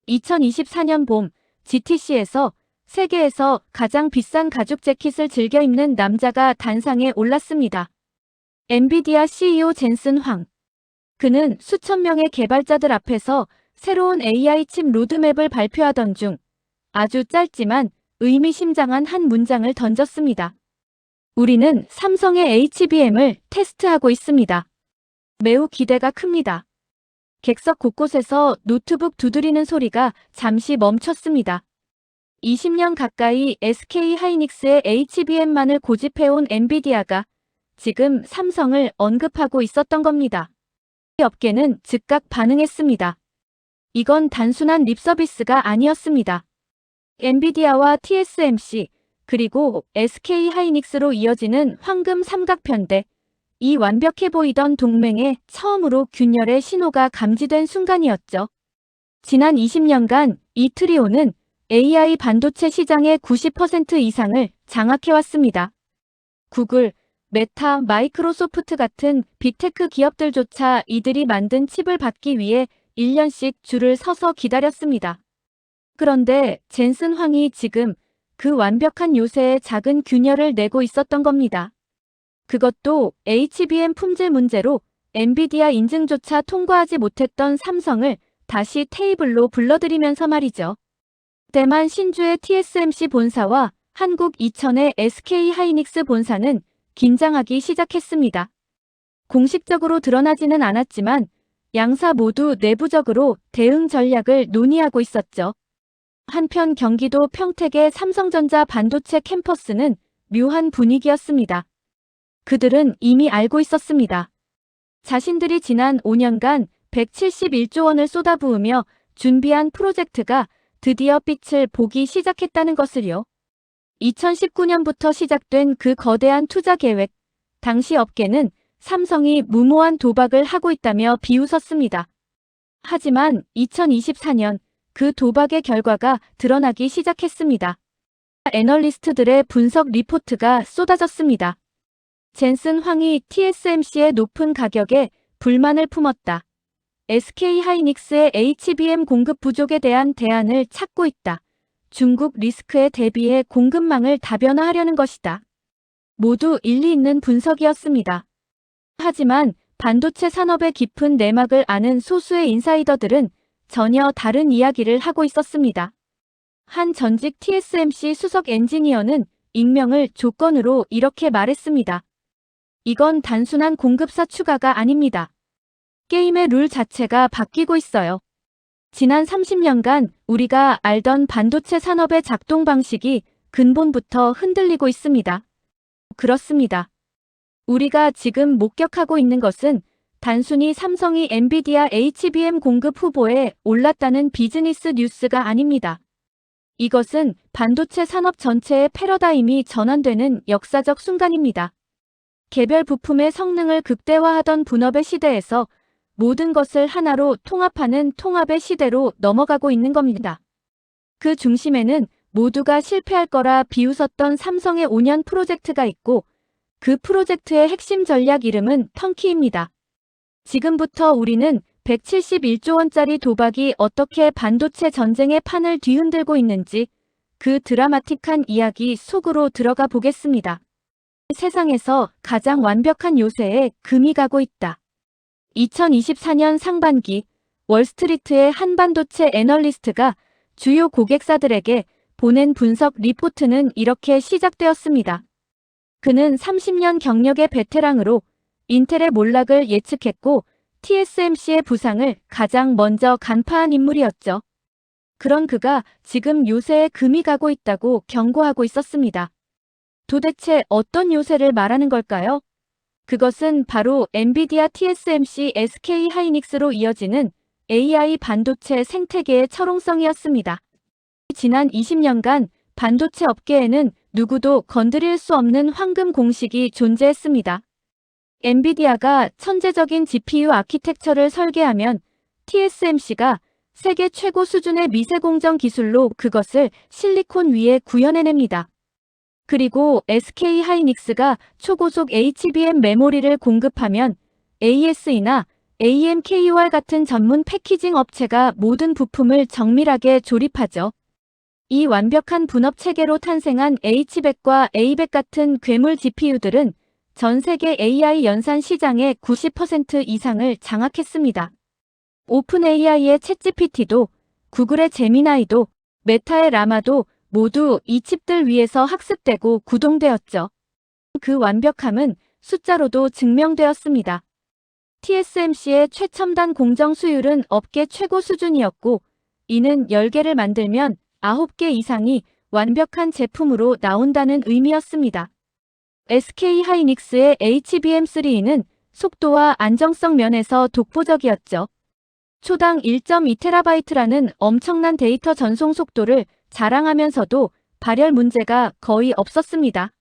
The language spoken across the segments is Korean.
2024년 봄 GTC에서 세계에서 가장 비싼 가죽 재킷을 즐겨 입는 남자가 단상에 올랐습니다. 엔비디아 CEO 젠슨 황. 그는 수천 명의 개발자들 앞에서 새로운 AI 칩 로드맵을 발표하던 중 아주 짧지만 의미심장한 한 문장을 던졌습니다. 우리는 삼성의 HBM을 테스트하고 있습니다. 매우 기대가 큽니다. 객석 곳곳에서 노트북 두드리는 소리가 잠시 멈췄습니다. 20년 가까이 SK 하이닉스의 HBM만을 고집해온 엔비디아가 지금 삼성을 언급하고 있었던 겁니다. 업계는 즉각 반응했습니다. 이건 단순한 립서비스가 아니었습니다. 엔비디아와 TSMC 그리고 SK 하이닉스로 이어지는 황금 삼각편대, 이 완벽해 보이던 동맹에 처음으로 균열의 신호가 감지된 순간이었죠. 지난 20년간 이 트리오는 AI 반도체 시장의 90% 이상을 장악해왔습니다. 구글, 메타, 마이크로소프트 같은 빅테크 기업들조차 이들이 만든 칩을 받기 위해 1년씩 줄을 서서 기다렸습니다. 그런데 젠슨 황이 지금 그 완벽한 요새에 작은 균열을 내고 있었던 겁니다. 그것도 HBM 품질 문제로 엔비디아 인증조차 통과하지 못했던 삼성을 다시 테이블로 불러들이면서 말이죠. 대만 신주의 TSMC 본사와 한국 이천의 SK 하이닉스 본사는 긴장하기 시작했습니다. 공식적으로 드러나지는 않았지만 양사 모두 내부적으로 대응 전략을 논의하고 있었죠. 한편 경기도 평택의 삼성전자 반도체 캠퍼스는 묘한 분위기였습니다. 그들은 이미 알고 있었습니다. 자신들이 지난 5년간 171조 원을 쏟아부으며 준비한 프로젝트가 드디어 빛을 보기 시작했다는 것을요. 2019년부터 시작된 그 거대한 투자 계획, 당시 업계는 삼성이 무모한 도박을 하고 있다며 비웃었습니다. 하지만 2024년 그 도박의 결과가 드러나기 시작했습니다. 애널리스트들의 분석 리포트가 쏟아졌습니다. 젠슨 황이 TSMC의 높은 가격에 불만을 품었다. SK 하이닉스의 HBM 공급 부족에 대한 대안을 찾고 있다. 중국 리스크에 대비해 공급망을 다변화하려는 것이다. 모두 일리 있는 분석이었습니다. 하지만 반도체 산업의 깊은 내막을 아는 소수의 인사이더들은 전혀 다른 이야기를 하고 있었습니다. 한 전직 TSMC 수석 엔지니어는 익명을 조건으로 이렇게 말했습니다. 이건 단순한 공급사 추가가 아닙니다. 게임의 룰 자체가 바뀌고 있어요. 지난 30년간 우리가 알던 반도체 산업의 작동 방식이 근본부터 흔들리고 있습니다. 그렇습니다. 우리가 지금 목격하고 있는 것은 단순히 삼성이 엔비디아 HBM 공급 후보에 올랐다는 비즈니스 뉴스가 아닙니다. 이것은 반도체 산업 전체의 패러다임이 전환되는 역사적 순간입니다. 개별 부품의 성능을 극대화하던 분업의 시대에서 모든 것을 하나로 통합하는 통합의 시대로 넘어가고 있는 겁니다. 그 중심에는 모두가 실패할 거라 비웃었던 삼성의 5년 프로젝트가 있고 그 프로젝트의 핵심 전략 이름은 턴키입니다. 지금부터 우리는 171조 원짜리 도박이 어떻게 반도체 전쟁의 판을 뒤흔들고 있는지 그 드라마틱한 이야기 속으로 들어가 보겠습니다. 세상에서 가장 완벽한 요새에 금이 가고 있다. 2024년 상반기 월스트리트의 한 반도체 애널리스트가 주요 고객사들에게 보낸 분석 리포트는 이렇게 시작되었습니다. 그는 30년 경력의 베테랑으로 인텔의 몰락을 예측했고 TSMC의 부상을 가장 먼저 간파한 인물이었죠. 그런 그가 지금 요새에 금이 가고 있다고 경고하고 있었습니다. 도대체 어떤 요새를 말하는 걸까요? 그것은 바로 엔비디아 TSMC SK 하이닉스로 이어지는 AI 반도체 생태계의 철옹성이었습니다. 지난 20년간 반도체 업계에는 누구도 건드릴 수 없는 황금 공식이 존재했습니다. 엔비디아가 천재적인 GPU 아키텍처를 설계하면 TSMC가 세계 최고 수준의 미세공정 기술로 그것을 실리콘 위에 구현해냅니다. 그리고 SK 하이닉스가 초고속 HBM 메모리를 공급하면 ASE나 AMKUR 같은 전문 패키징 업체가 모든 부품을 정밀하게 조립하죠. 이 완벽한 분업 체계로 탄생한 H100과 A100 같은 괴물 GPU들은 전 세계 AI 연산 시장의 90% 이상을 장악했습니다. 오픈AI의 챗GPT도, 구글의 제미나이도, 메타의 라마도 모두 이 칩들 위에서 학습되고 구동되었죠. 그 완벽함은 숫자로도 증명되었습니다. TSMC의 최첨단 공정 수율은 업계 최고 수준이었고, 이는 10개를 만들면 9개 이상이 완벽한 제품으로 나온다는 의미였습니다. SK 하이닉스의 HBM3는 속도와 안정성 면에서 독보적이었죠. 초당 1.2TB라는 엄청난 데이터 전송 속도를 자랑하면서도 발열 문제가 거의 없었습니다.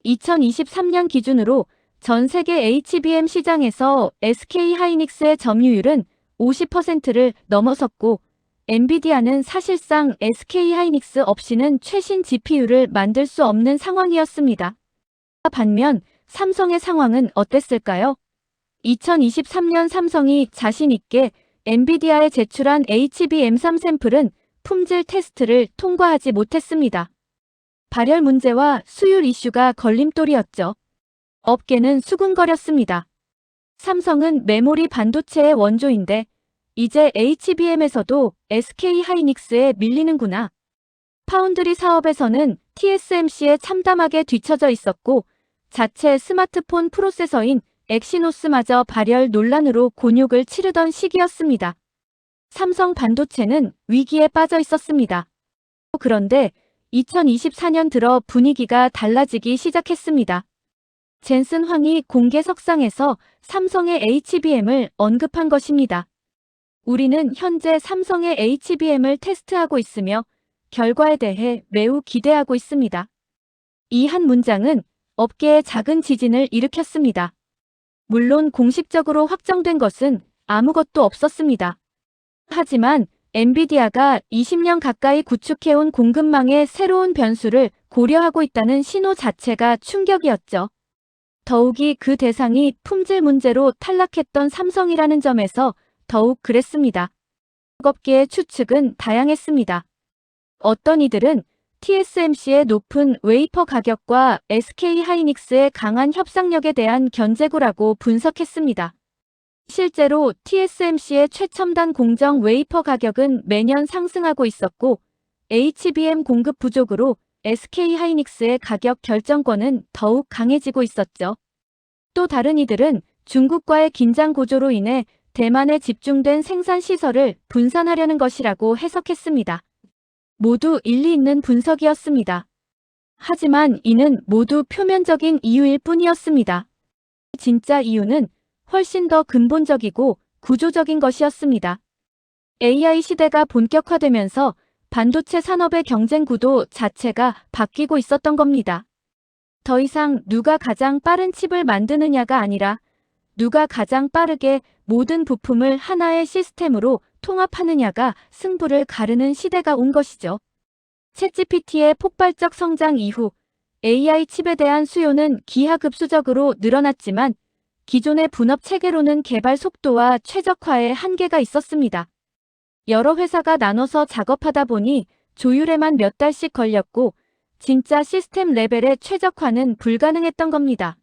2023년 기준으로 전 세계 HBM 시장에서 SK 하이닉스의 점유율은 50%를 넘어섰고, 엔비디아는 사실상 SK 하이닉스 없이는 최신 GPU를 만들 수 없는 상황이었습니다. 반면 삼성의 상황은 어땠을까요? 2023년 삼성이 자신 있게 엔비디아에 제출한 HBM3 샘플은 품질 테스트를 통과하지 못했습니다. 발열 문제와 수율 이슈가 걸림돌이었죠. 업계는 수군거렸습니다. 삼성은 메모리 반도체의 원조인데 이제 HBM에서도 SK 하이닉스에 밀리는구나. 파운드리 사업에서는 TSMC에 참담하게 뒤처져 있었고 자체 스마트폰 프로세서인 엑시노스마저 발열 논란으로 곤욕을 치르던 시기였습니다. 삼성 반도체는 위기에 빠져 있었습니다. 그런데 2024년 들어 분위기가 달라지기 시작했습니다. 젠슨 황이 공개석상에서 삼성의 HBM을 언급한 것입니다. 우리는 현재 삼성의 HBM을 테스트하고 있으며 결과에 대해 매우 기대하고 있습니다. 이 한 문장은 업계에 작은 지진을 일으켰습니다. 물론 공식적으로 확정된 것은 아무것도 없었습니다. 하지만 엔비디아가 20년 가까이 구축해온 공급망의 새로운 변수를 고려하고 있다는 신호 자체가 충격이었죠. 더욱이 그 대상이 품질 문제로 탈락했던 삼성이라는 점에서 더욱 그랬습니다. 업계의 추측은 다양했습니다. 어떤 이들은 TSMC의 높은 웨이퍼 가격과 SK 하이닉스의 강한 협상력에 대한 견제구라고 분석했습니다. 실제로 TSMC의 최첨단 공정 웨이퍼 가격은 매년 상승하고 있었고 HBM 공급 부족으로 SK 하이닉스의 가격 결정권은 더욱 강해지고 있었죠. 또 다른 이들은 중국과의 긴장 고조로 인해 대만에 집중된 생산 시설을 분산하려는 것이라고 해석했습니다. 모두 일리 있는 분석이었습니다. 하지만 이는 모두 표면적인 이유일 뿐이었습니다. 진짜 이유는 훨씬 더 근본적이고 구조적인 것이었습니다. AI 시대가 본격화되면서 반도체 산업의 경쟁 구도 자체가 바뀌고 있었던 겁니다. 더 이상 누가 가장 빠른 칩을 만드느냐가 아니라 누가 가장 빠르게 모든 부품을 하나의 시스템으로 통합하느냐가 승부를 가르는 시대가 온 것이죠. 챗GPT의 폭발적 성장 이후 AI 칩에 대한 수요는 기하급수적으로 늘어났지만 기존의 분업 체계로는 개발 속도와 최적화에 한계가 있었습니다. 여러 회사가 나눠서 작업하다 보니 조율에만 몇 달씩 걸렸고 진짜 시스템 레벨의 최적화는 불가능했던 겁니다.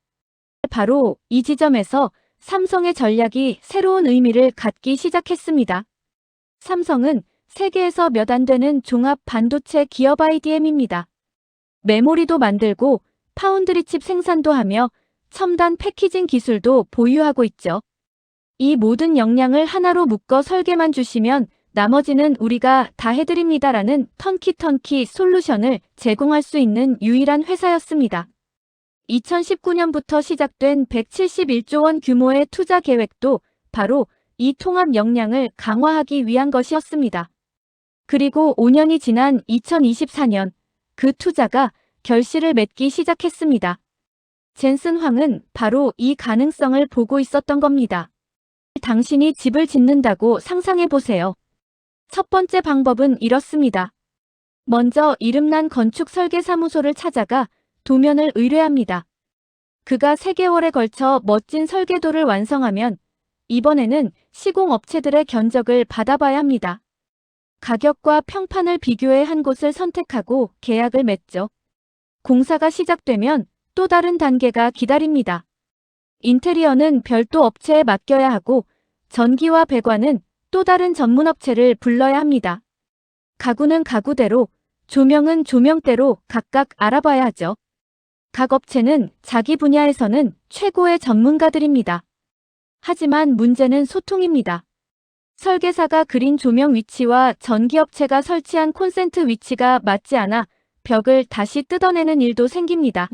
바로 이 지점에서 삼성의 전략이 새로운 의미를 갖기 시작했습니다. 삼성은 세계에서 몇 안 되는 종합 반도체 기업 IDM입니다. 메모리도 만들고 파운드리 칩 생산도 하며 첨단 패키징 기술도 보유하고 있죠. 이 모든 역량을 하나로 묶어 설계만 주시면 나머지는 우리가 다 해드립니다라는 턴키 솔루션을 제공할 수 있는 유일한 회사였습니다. 2019년부터 시작된 171조 원 규모의 투자 계획도 바로 이 통합 역량을 강화하기 위한 것이었습니다. 그리고 5년이 지난 2024년 그 투자가 결실을 맺기 시작했습니다. 젠슨 황은 바로 이 가능성을 보고 있었던 겁니다. 당신이 집을 짓는다고 상상해 보세요. 첫 번째 방법은 이렇습니다. 먼저 이름난 건축 설계 사무소를 찾아가 도면을 의뢰합니다. 그가 3개월에 걸쳐 멋진 설계도를 완성하면 이번에는 시공업체들의 견적을 받아봐야 합니다. 가격과 평판을 비교해 한 곳을 선택하고 계약을 맺죠. 공사가 시작되면 또 다른 단계가 기다립니다. 인테리어는 별도 업체에 맡겨야 하고 전기와 배관은 또 다른 전문업체를 불러야 합니다. 가구는 가구대로, 조명은 조명대로 각각 알아봐야 하죠. 각 업체는 자기 분야에서는 최고의 전문가들입니다. 하지만 문제는 소통입니다. 설계사가 그린 조명 위치와 전기업체가 설치한 콘센트 위치가 맞지 않아 벽을 다시 뜯어내는 일도 생깁니다.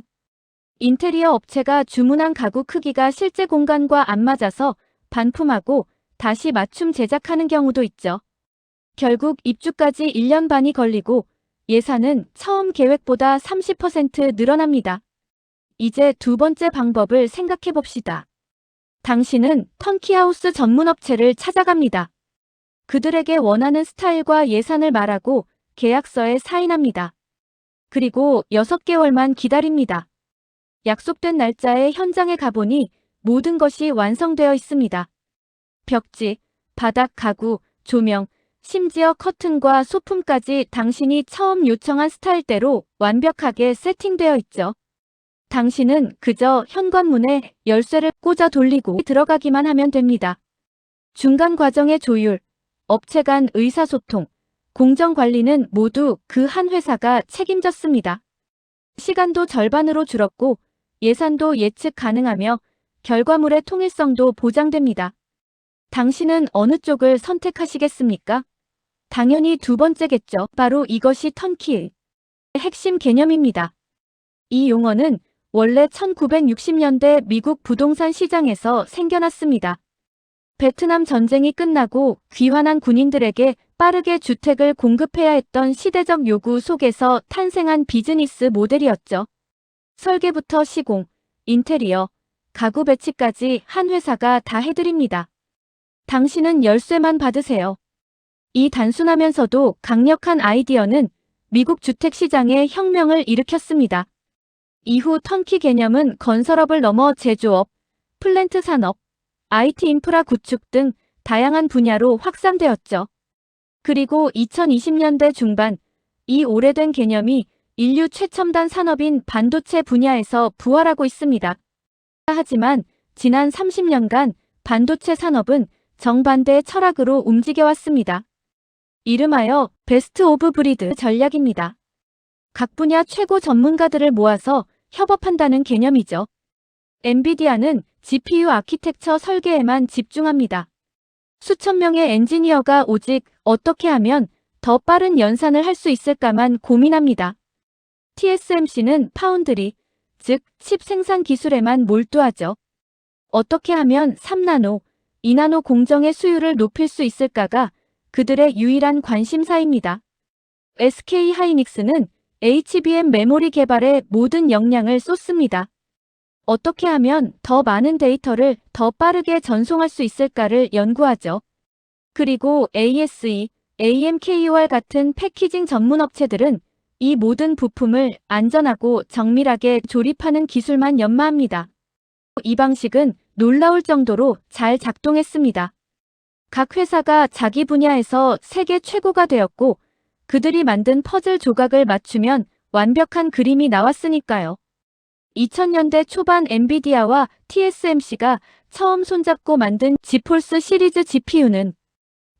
인테리어 업체가 주문한 가구 크기가 실제 공간과 안 맞아서 반품하고 다시 맞춤 제작하는 경우도 있죠. 결국 입주까지 1년 반이 걸리고 예산은 처음 계획보다 30% 늘어납니다. 이제 두 번째 방법을 생각해 봅시다. 당신은 턴키하우스 전문업체를 찾아갑니다. 그들에게 원하는 스타일과 예산을 말하고 계약서에 사인합니다. 그리고 6개월만 기다립니다. 약속된 날짜에 현장에 가보니 모든 것이 완성되어 있습니다. 벽지, 바닥 가구, 조명, 심지어 커튼과 소품까지 당신이 처음 요청한 스타일대로 완벽하게 세팅되어 있죠. 당신은 그저 현관문에 열쇠를 꽂아 돌리고 들어가기만 하면 됩니다. 중간 과정의 조율, 업체 간 의사소통, 공정관리는 모두 그 한 회사가 책임졌습니다. 시간도 절반으로 줄었고 예산도 예측 가능하며 결과물의 통일성도 보장됩니다. 당신은 어느 쪽을 선택하시겠습니까? 당연히 두 번째겠죠. 바로 이것이 턴키의 핵심 개념입니다. 이 용어는 원래 1960년대 미국 부동산 시장에서 생겨났습니다. 베트남 전쟁이 끝나고 귀환한 군인들에게 빠르게 주택을 공급해야 했던 시대적 요구 속에서 탄생한 비즈니스 모델이었죠. 설계부터 시공, 인테리어, 가구 배치까지 한 회사가 다 해드립니다. 당신은 열쇠만 받으세요. 이 단순하면서도 강력한 아이디어는 미국 주택시장에 혁명을 일으켰습니다. 이후 턴키 개념은 건설업을 넘어 제조업, 플랜트 산업, IT 인프라 구축 등 다양한 분야로 확산되었죠. 그리고 2020년대 중반, 이 오래된 개념이 인류 최첨단 산업인 반도체 분야에서 부활하고 있습니다. 하지만 지난 30년간 반도체 산업은 정반대의 철학으로 움직여왔습니다. 이름하여 베스트 오브 브리드 전략입니다. 각 분야 최고 전문가들을 모아서 협업한다는 개념이죠. 엔비디아는 GPU 아키텍처 설계에만 집중합니다. 수천 명의 엔지니어가 오직 어떻게 하면 더 빠른 연산을 할 수 있을까만 고민합니다. TSMC는 파운드리, 즉 칩 생산 기술에만 몰두하죠. 어떻게 하면 3나노, 2나노 공정의 수율을 높일 수 있을까가 그들의 유일한 관심사입니다. SK 하이닉스는 HBM 메모리 개발에 모든 역량을 쏟습니다. 어떻게 하면 더 많은 데이터를 더 빠르게 전송할 수 있을까를 연구하죠. 그리고 ASE, AMKUR 같은 패키징 전문 업체들은 이 모든 부품을 안전하고 정밀하게 조립하는 기술만 연마합니다. 이 방식은 놀라울 정도로 잘 작동했습니다. 각 회사가 자기 분야에서 세계 최고가 되었고 그들이 만든 퍼즐 조각을 맞추면 완벽한 그림이 나왔으니까요. 2000년대 초반 엔비디아와 TSMC가 처음 손잡고 만든 지폴스 시리즈 GPU는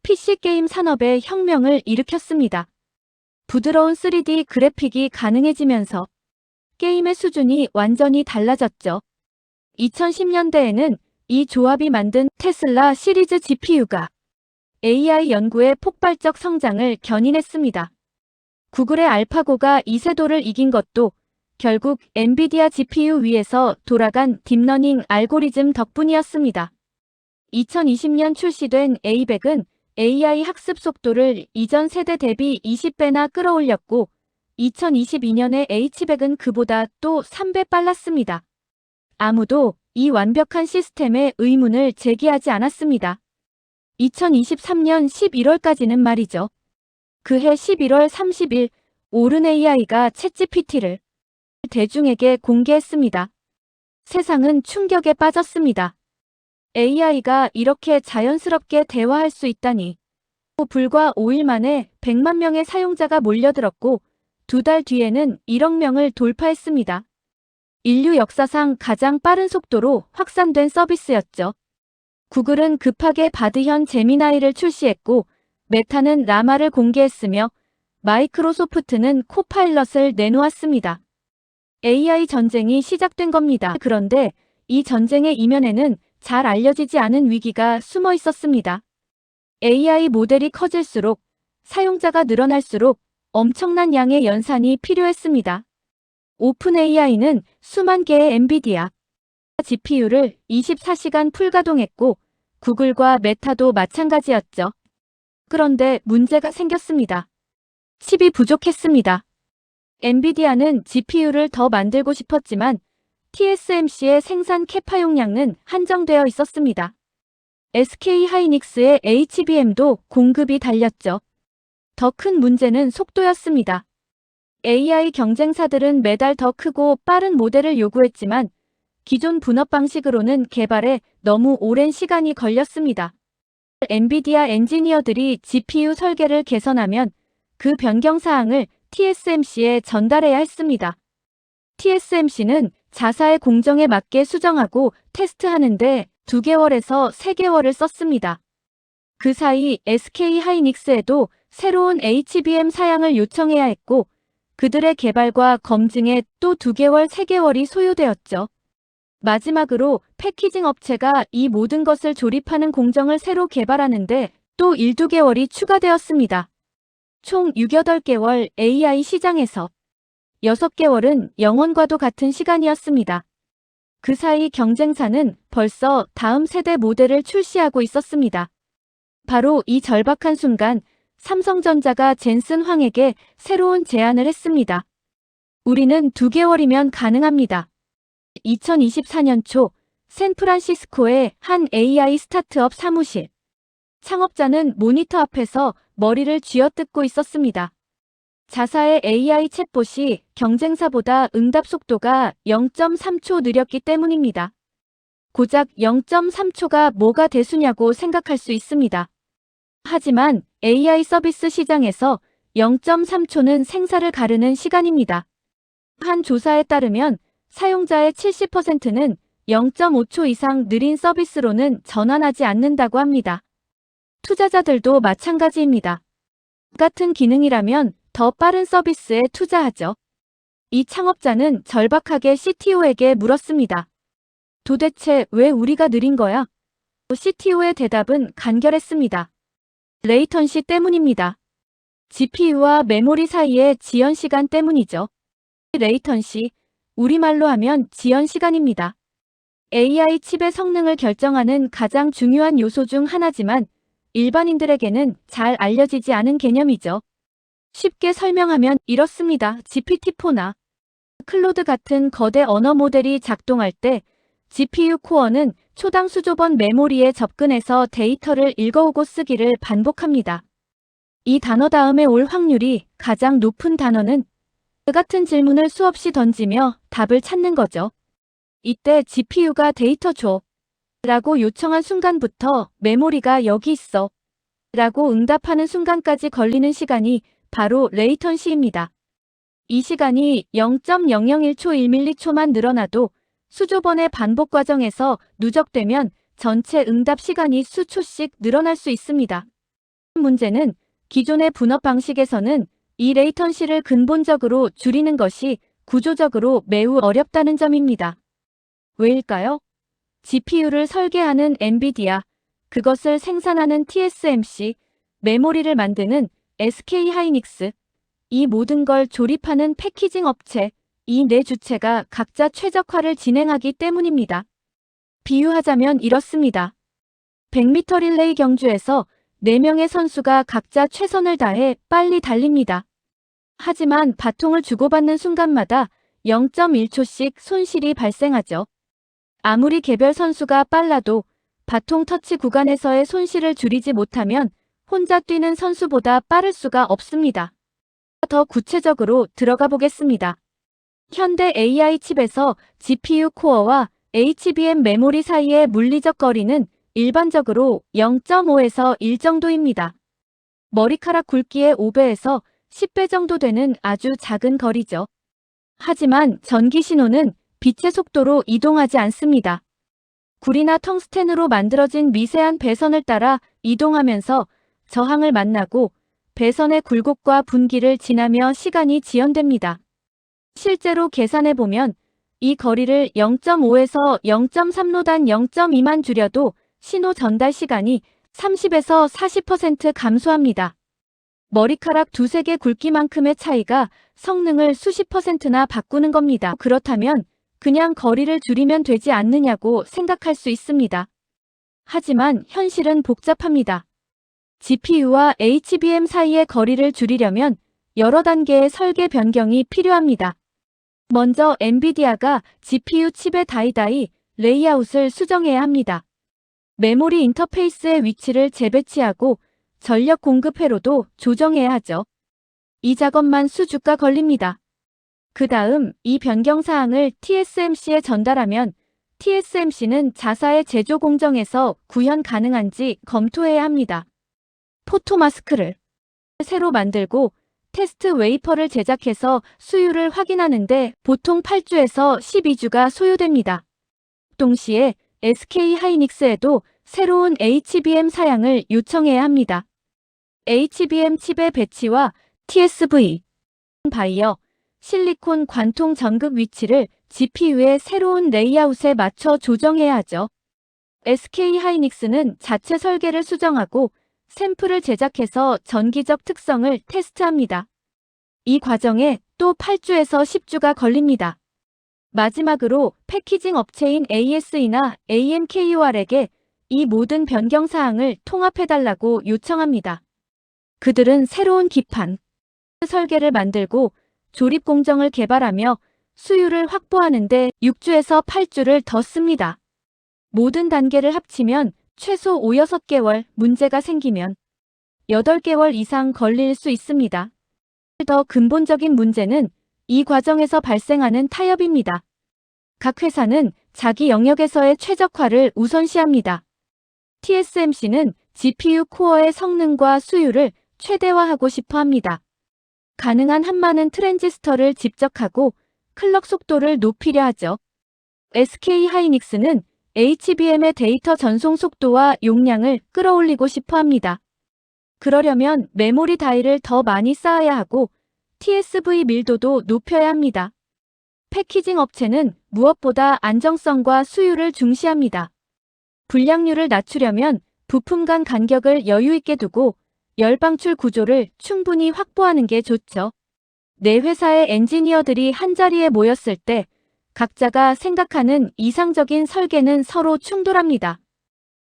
PC게임 산업의 혁명을 일으켰습니다. 부드러운 3D 그래픽이 가능해지면서 게임의 수준이 완전히 달라졌죠. 2010년대에는 이 조합이 만든 테슬라 시리즈 GPU가 AI 연구의 폭발적 성장을 견인했습니다. 구글의 알파고가 이세돌을 이긴 것도 결국 엔비디아 GPU 위에서 돌아간 딥러닝 알고리즘 덕분이었습니다. 2020년 출시된 A100은 AI 학습 속도를 이전 세대 대비 20배나 끌어올렸고 2022년의 H100은 그보다 또 3배 빨랐습니다. 아무도 이 완벽한 시스템에 의문을 제기하지 않았습니다. 2023년 11월까지는 말이죠. 그해 11월 30일 오른AI가 챗GPT를 대중에게 공개했습니다. 세상은 충격에 빠졌습니다. AI가 이렇게 자연스럽게 대화할 수 있다니. 불과 5일 만에 100만 명의 사용자가 몰려들었고 2달 뒤에는 1억 명을 돌파했습니다. 인류 역사상 가장 빠른 속도로 확산된 서비스였죠. 구글은 급하게 바드현 제미나이를 출시했고 메타는 라마를 공개했으며 마이크로소프트는 코파일럿을 내놓았습니다. AI 전쟁이 시작된 겁니다. 그런데 이 전쟁의 이면에는 잘 알려지지 않은 위기가 숨어 있었습니다. AI 모델이 커질수록 사용자가 늘어날수록 엄청난 양의 연산이 필요했습니다. 오픈 AI는 수만 개의 엔비디아 GPU를 24시간 풀가동했고 구글과 메타도 마찬가지였죠. 그런데 문제가 생겼습니다. 칩이 부족했습니다. 엔비디아는 GPU를 더 만들고 싶었지만 TSMC의 생산 캐파용량은 한정되어 있었습니다. SK 하이닉스의 HBM도 공급이 달렸죠. 더 큰 문제는 속도였습니다. AI 경쟁사들은 매달 더 크고 빠른 모델을 요구했지만 기존 분업 방식으로는 개발에 너무 오랜 시간이 걸렸습니다. 엔비디아 엔지니어들이 GPU 설계를 개선하면 그 변경 사항을 TSMC에 전달해야 했습니다. TSMC는 자사의 공정에 맞게 수정하고 테스트하는데 2개월에서 3개월을 썼습니다. 그 사이 SK 하이닉스에도 새로운 HBM 사양을 요청해야 했고 그들의 개발과 검증에 또 2개월, 3개월이 소요되었죠. 마지막으로 패키징 업체가 이 모든 것을 조립하는 공정을 새로 개발하는데 또 1, 2개월이 추가되었습니다. 총 6, 8개월 AI 시장에서 6개월은 영원과도 같은 시간이었습니다. 그 사이 경쟁사는 벌써 다음 세대 모델을 출시하고 있었습니다. 바로 이 절박한 순간 삼성전자가 젠슨 황에게 새로운 제안을 했습니다. 우리는 2개월이면 가능합니다. 2024년 초 샌프란시스코의 한 AI 스타트업 사무실. 창업자는 모니터 앞에서 머리를 쥐어뜯고 있었습니다. 자사의 AI 챗봇이 경쟁사보다 응답 속도가 0.3초 느렸기 때문입니다. 고작 0.3초가 뭐가 대수냐고 생각할 수 있습니다. 하지만 AI 서비스 시장에서 0.3초는 생사를 가르는 시간입니다. 한 조사에 따르면 사용자의 70%는 0.5초 이상 느린 서비스로는 전환하지 않는다고 합니다. 투자자들도 마찬가지입니다. 같은 기능이라면 더 빠른 서비스에 투자하죠. 이 창업자는 절박하게 CTO에게 물었습니다. 도대체 왜 우리가 느린 거야? CTO의 대답은 간결했습니다. 레이턴시 때문입니다. GPU와 메모리 사이의 지연 시간 때문이죠. 레이턴시, 우리말로 하면 지연 시간입니다. AI 칩의 성능을 결정하는 가장 중요한 요소 중 하나지만 일반인들에게는 잘 알려지지 않은 개념이죠. 쉽게 설명하면 이렇습니다. GPT-4나 클로드 같은 거대 언어 모델이 작동할 때 GPU 코어는 초당 수조 번 메모리에 접근해서 데이터를 읽어오고 쓰기를 반복합니다. 이 단어 다음에 올 확률이 가장 높은 단어는 같은 질문을 수없이 던지며 답을 찾는 거죠. 이때 GPU가 데이터 줘 라고 요청한 순간부터 메모리가 여기 있어 라고 응답하는 순간까지 걸리는 시간이 바로 레이턴시입니다. 이 시간이 0.001초 1밀리초만 늘어나도 수조 번의 반복 과정에서 누적되면 전체 응답 시간이 수초씩 늘어날 수 있습니다. 문제는 기존의 분업 방식에서는 이 레이턴시를 근본적으로 줄이는 것이 구조적으로 매우 어렵다는 점입니다. 왜일까요? GPU를 설계하는 엔비디아, 그것을 생산하는 TSMC, 메모리를 만드는 SK 하이닉스, 이 모든 걸 조립하는 패키징 업체, 이 네 주체가 각자 최적화를 진행하기 때문입니다. 비유하자면 이렇습니다. 100m 릴레이 경주에서 4명의 선수가 각자 최선을 다해 빨리 달립니다. 하지만 바통을 주고받는 순간마다 0.1초씩 손실이 발생하죠. 아무리 개별 선수가 빨라도 바통 터치 구간에서의 손실을 줄이지 못하면 혼자 뛰는 선수보다 빠를 수가 없습니다. 더 구체적으로 들어가 보겠습니다. 현대 AI 칩에서 GPU 코어와 HBM 메모리 사이의 물리적 거리는 일반적으로 0.5에서 1 정도입니다. 머리카락 굵기의 5배에서 10배 정도 되는 아주 작은 거리죠. 하지만 전기 신호는 빛의 속도로 이동하지 않습니다. 구리나 텅스텐으로 만들어진 미세한 배선을 따라 이동하면서 저항을 만나고 배선의 굴곡과 분기를 지나며 시간이 지연됩니다. 실제로 계산해보면 이 거리를 0.5에서 0.3로단 0.2만 줄여도 신호 전달 시간이 30에서 40% 감소합니다. 머리카락 두세 개 굵기만큼의 차이가 성능을 수십 %나 바꾸는 겁니다. 그렇다면 그냥 거리를 줄이면 되지 않느냐고 생각할 수 있습니다. 하지만 현실은 복잡합니다. GPU와 HBM 사이의 거리를 줄이려면 여러 단계의 설계 변경이 필요합니다. 먼저 엔비디아가 GPU 칩의 다이다이 레이아웃을 수정해야 합니다. 메모리 인터페이스의 위치를 재배치하고 전력 공급 회로도 조정해야 하죠. 이 작업만 수주가 걸립니다. 그 다음 이 변경 사항을 TSMC에 전달하면 TSMC는 자사의 제조 공정에서 구현 가능한지 검토해야 합니다. 포토마스크를 새로 만들고 테스트 웨이퍼를 제작해서 수율을 확인하는데 보통 8주에서 12주가 소요됩니다. 동시에 SK 하이닉스에도 새로운 HBM 사양을 요청해야 합니다. HBM 칩의 배치와 TSV, 바이어, 실리콘 관통 전극 위치를 GPU의 새로운 레이아웃에 맞춰 조정해야 하죠. SK 하이닉스는 자체 설계를 수정하고 샘플을 제작해서 전기적 특성을 테스트합니다. 이 과정에 또 8주에서 10주가 걸립니다. 마지막으로 패키징 업체인 ASE나 AMKUR에게 이 모든 변경 사항을 통합해달라고 요청합니다. 그들은 새로운 기판, 설계를 만들고 조립 공정을 개발하며 수율을 확보하는데 6주에서 8주를 더 씁니다. 모든 단계를 합치면 최소 5-6개월, 문제가 생기면 8개월 이상 걸릴 수 있습니다. 더 근본적인 문제는 이 과정에서 발생하는 타협입니다. 각 회사는 자기 영역에서의 최적화를 우선시합니다. TSMC는 GPU 코어의 성능과 수율을 최대화하고 싶어 합니다. 가능한 한 많은 트랜지스터를 집적하고 클럭 속도를 높이려 하죠. SK 하이닉스는 HBM의 데이터 전송 속도와 용량을 끌어올리고 싶어 합니다. 그러려면 메모리 다이를 더 많이 쌓아야 하고 TSV 밀도도 높여야 합니다. 패키징 업체는 무엇보다 안정성과 수율을 중시합니다. 불량률을 낮추려면 부품 간 간격을 여유 있게 두고 열방출 구조를 충분히 확보하는 게 좋죠. 네 회사의 엔지니어들이 한자리에 모였을 때 각자가 생각하는 이상적인 설계는 서로 충돌합니다.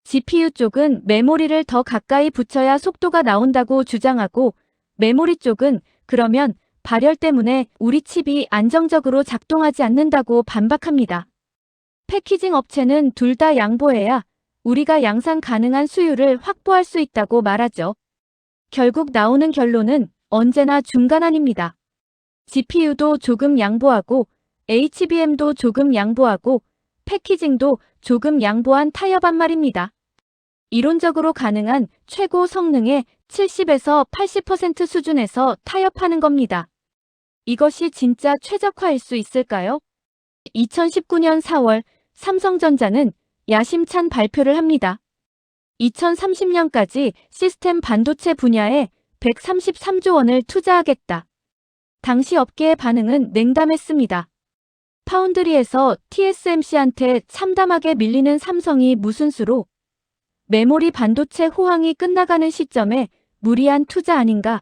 GPU 쪽은 메모리를 더 가까이 붙여야 속도가 나온다고 주장하고 메모리 쪽은 그러면 발열 때문에 우리 칩이 안정적으로 작동하지 않는다고 반박합니다. 패키징 업체는 둘 다 양보해야 우리가 양산 가능한 수율을 확보할 수 있다고 말하죠. 결국 나오는 결론은 언제나 중간안입니다. GPU도 조금 양보하고 HBM도 조금 양보하고 패키징도 조금 양보한 타협한 말입니다. 이론적으로 가능한 최고 성능의 70에서 80% 수준에서 타협하는 겁니다. 이것이 진짜 최적화일 수 있을까요? 2019년 4월 삼성전자는 야심찬 발표를 합니다. 2030년까지 시스템 반도체 분야에 133조 원을 투자하겠다. 당시 업계의 반응은 냉담했습니다. 파운드리에서 TSMC한테 참담하게 밀리는 삼성이 무슨 수로 메모리 반도체 호황이 끝나가는 시점에 무리한 투자 아닌가?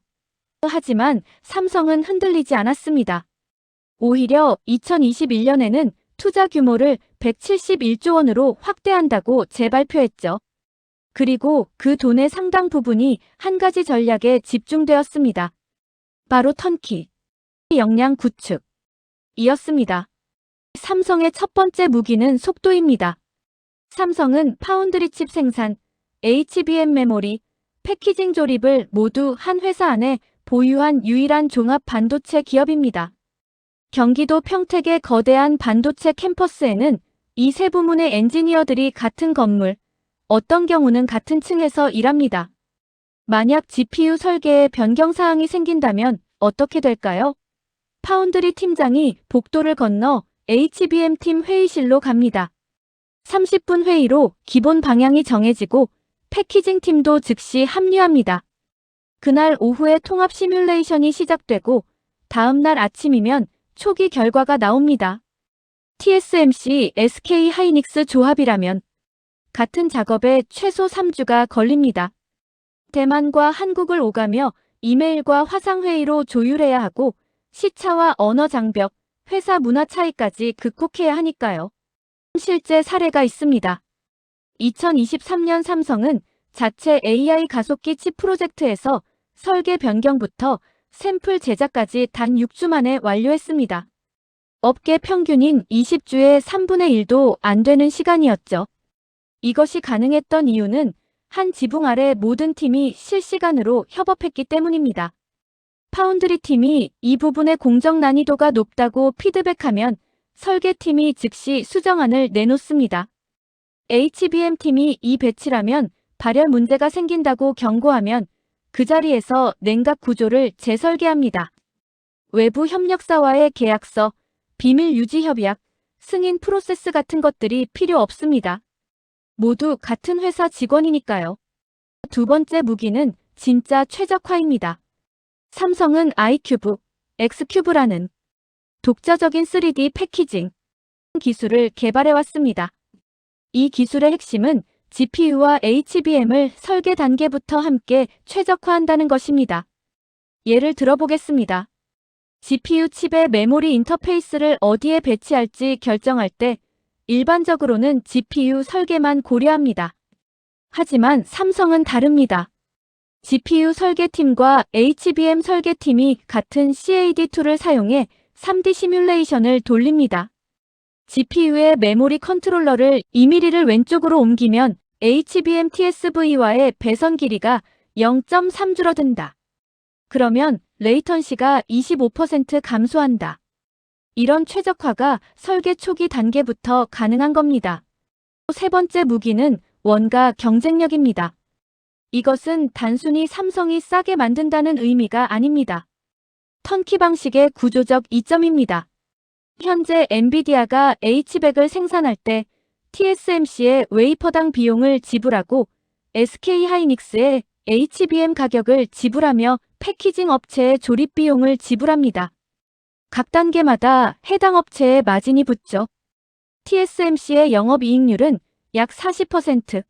하지만 삼성은 흔들리지 않았습니다. 오히려 2021년에는 투자 규모를 171조 원으로 확대한다고 재발표했죠. 그리고 그 돈의 상당 부분이 한 가지 전략에 집중되었습니다. 바로 턴키, 역량 구축이었습니다. 삼성의 첫 번째 무기는 속도입니다. 삼성은 파운드리 칩 생산, HBM 메모리, 패키징 조립을 모두 한 회사 안에 보유한 유일한 종합 반도체 기업입니다. 경기도 평택의 거대한 반도체 캠퍼스에는 이 세 부문의 엔지니어들이 같은 건물, 어떤 경우는 같은 층에서 일합니다. 만약 GPU 설계에 변경사항이 생긴다면 어떻게 될까요? 파운드리 팀장이 복도를 건너 HBM 팀 회의실로 갑니다. 30분 회의로 기본 방향이 정해지고 패키징 팀도 즉시 합류합니다. 그날 오후에 통합 시뮬레이션이 시작되고 다음 날 아침이면 초기 결과가 나옵니다. TSMC, SK 하이닉스 조합이라면 같은 작업에 최소 3주가 걸립니다. 대만과 한국을 오가며 이메일과 화상회의로 조율해야 하고 시차와 언어 장벽, 회사 문화 차이까지 극복해야 하니까요. 실제 사례가 있습니다. 2023년 삼성은 자체 AI 가속기 칩 프로젝트에서 설계 변경부터 샘플 제작까지 단 6주 만에 완료했습니다. 업계 평균인 20주의 3분의 1도 안 되는 시간이었죠. 이것이 가능했던 이유는 한 지붕 아래 모든 팀이 실시간으로 협업했기 때문입니다. 파운드리 팀이 이 부분의 공정 난이도가 높다고 피드백하면 설계팀이 즉시 수정안을 내놓습니다. HBM 팀이 이 배치라면 발열 문제가 생긴다고 경고하면 그 자리에서 냉각 구조를 재설계합니다. 외부 협력사와의 계약서, 비밀 유지 협약, 승인 프로세스 같은 것들이 필요 없습니다. 모두 같은 회사 직원이니까요. 두 번째 무기는 진짜 최적화입니다. 삼성은 iCube, Xcube라는 독자적인 3D 패키징 기술을 개발해왔습니다. 이 기술의 핵심은 GPU와 HBM을 설계 단계부터 함께 최적화한다는 것입니다. 예를 들어보겠습니다. GPU 칩의 메모리 인터페이스를 어디에 배치할지 결정할 때 일반적으로는 GPU 설계만 고려합니다. 하지만 삼성은 다릅니다. GPU 설계팀과 HBM 설계팀이 같은 CAD 툴을 사용해 3D 시뮬레이션을 돌립니다. GPU의 메모리 컨트롤러를 2mm를 왼쪽으로 옮기면 HBM TSV와의 배선 길이가 0.3 줄어든다. 그러면 레이턴시가 25% 감소한다. 이런 최적화가 설계 초기 단계부터 가능한 겁니다. 세 번째 무기는 원가 경쟁력입니다. 이것은 단순히 삼성이 싸게 만든다는 의미가 아닙니다. 턴키 방식의 구조적 이점입니다. 현재 엔비디아가 H100을 생산할 때 TSMC의 웨이퍼당 비용을 지불하고 SK 하이닉스의 HBM 가격을 지불하며 패키징 업체의 조립 비용을 지불합니다. 각 단계마다 해당 업체의 마진이 붙죠. TSMC의 영업이익률은 약 40%,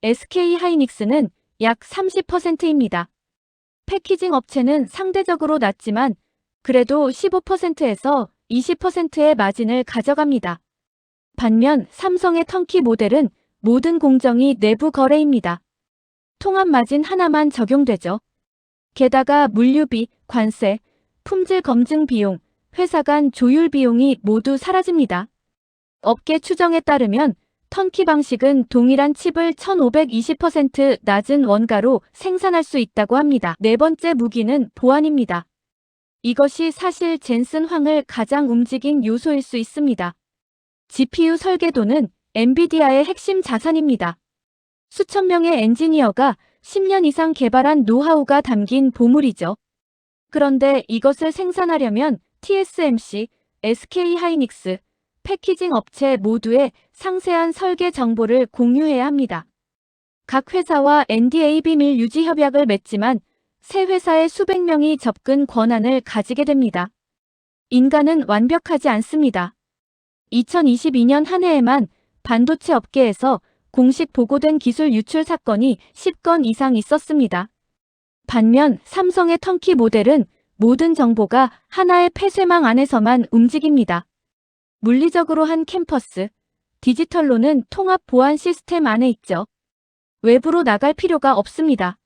SK 하이닉스는 약 30%입니다. 패키징 업체는 상대적으로 낮지만 그래도 15%에서 20%의 마진을 가져갑니다. 반면 삼성의 턴키 모델은 모든 공정이 내부 거래입니다. 통합 마진 하나만 적용되죠. 게다가 물류비, 관세, 품질 검증 비용, 회사 간 조율 비용이 모두 사라집니다. 업계 추정에 따르면 턴키 방식은 동일한 칩을 1520% 낮은 원가로 생산할 수 있다고 합니다. 네 번째 무기는 보안입니다. 이것이 사실 젠슨 황을 가장 움직인 요소일 수 있습니다. GPU 설계도는 엔비디아의 핵심 자산입니다. 수천 명의 엔지니어가 10년 이상 개발한 노하우가 담긴 보물이죠. 그런데 이것을 생산하려면 TSMC, SK 하이닉스, 패키징 업체 모두의 상세한 설계 정보를 공유해야 합니다. 각 회사와 NDA 비밀 유지 협약을 맺지만 새 회사의 수백 명이 접근 권한을 가지게 됩니다. 인간은 완벽하지 않습니다. 2022년 한 해에만 반도체 업계에서 공식 보고된 기술 유출 사건이 10건 이상 있었습니다. 반면 삼성의 턴키 모델은 모든 정보가 하나의 폐쇄망 안에서만 움직입니다. 물리적으로 한 캠퍼스, 디지털로는 통합 보안 시스템 안에 있죠. 외부로 나갈 필요가 없습니다.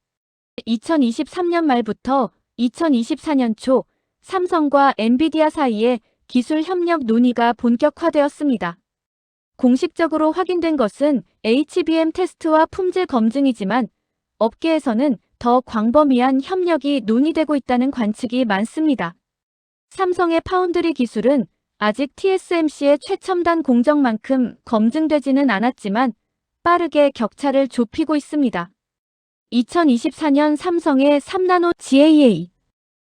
2023년 말부터 2024년 초 삼성과 엔비디아 사이에 기술 협력 논의가 본격화되었습니다. 공식적으로 확인된 것은 HBM 테스트와 품질 검증이지만 업계에서는 더 광범위한 협력이 논의되고 있다는 관측이 많습니다. 삼성의 파운드리 기술은 아직 TSMC의 최첨단 공정만큼 검증되지는 않았지만 빠르게 격차를 좁히고 있습니다. 2024년 삼성의 3나노 GAA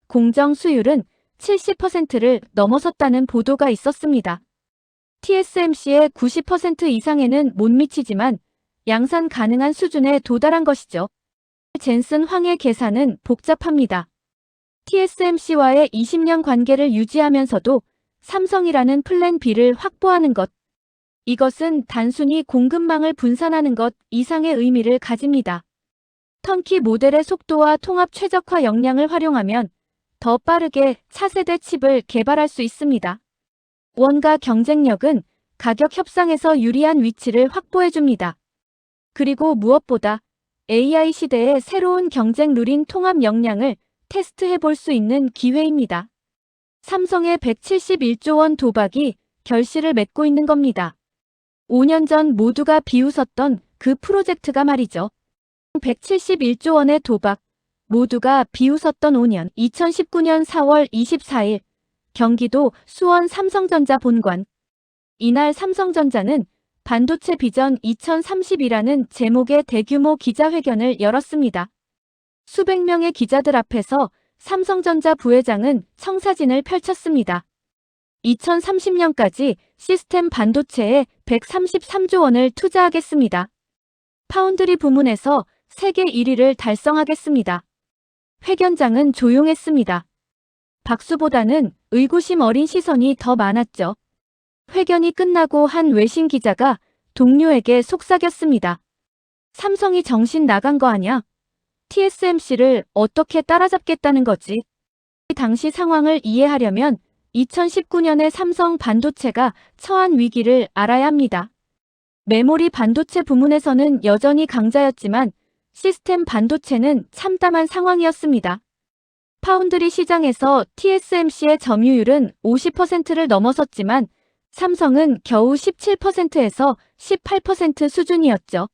공정 수율은 70%를 넘어섰다는 보도가 있었습니다. TSMC의 90% 이상에는 못 미치지만 양산 가능한 수준에 도달한 것이죠. 젠슨 황의 계산은 복잡합니다. TSMC와의 20년 관계를 유지하면서도 삼성이라는 플랜 B를 확보하는 것. 이것은 단순히 공급망을 분산하는 것 이상의 의미를 가집니다. 턴키 모델의 속도와 통합 최적화 역량을 활용하면 더 빠르게 차세대 칩을 개발할 수 있습니다. 원가 경쟁력은 가격 협상에서 유리한 위치를 확보해줍니다. 그리고 무엇보다 AI 시대의 새로운 경쟁 룰인 통합 역량을 테스트해 볼 수 있는 기회입니다. 삼성의 171조 원 도박이 결실을 맺고 있는 겁니다. 5년 전 모두가 비웃었던 그 프로젝트가 말이죠. 171조 원의 도박, 모두가 비웃었던 5년. 2019년 4월 24일 경기도 수원 삼성전자 본관. 이날 삼성전자는 반도체 비전 2030이라는 제목의 대규모 기자회견을 열었습니다. 수백 명의 기자들 앞에서 삼성전자 부회장은 청사진을 펼쳤습니다. 2030년까지 시스템 반도체에 133조 원을 투자하겠습니다. 파운드리 부문에서 세계 1위를 달성하겠습니다. 회견장은 조용했습니다. 박수보다는 의구심 어린 시선이 더 많았죠. 회견이 끝나고 한 외신 기자가 동료에게 속삭였습니다. 삼성이 정신 나간 거 아냐? TSMC를 어떻게 따라잡겠다는 거지? 당시 상황을 이해하려면 2019년에 삼성 반도체가 처한 위기를 알아야 합니다. 메모리 반도체 부문에서는 여전히 강자였지만 시스템 반도체는 참담한 상황이었습니다. 파운드리 시장에서 TSMC의 점유율은 50%를 넘어섰지만 삼성은 겨우 17%에서 18% 수준이었죠.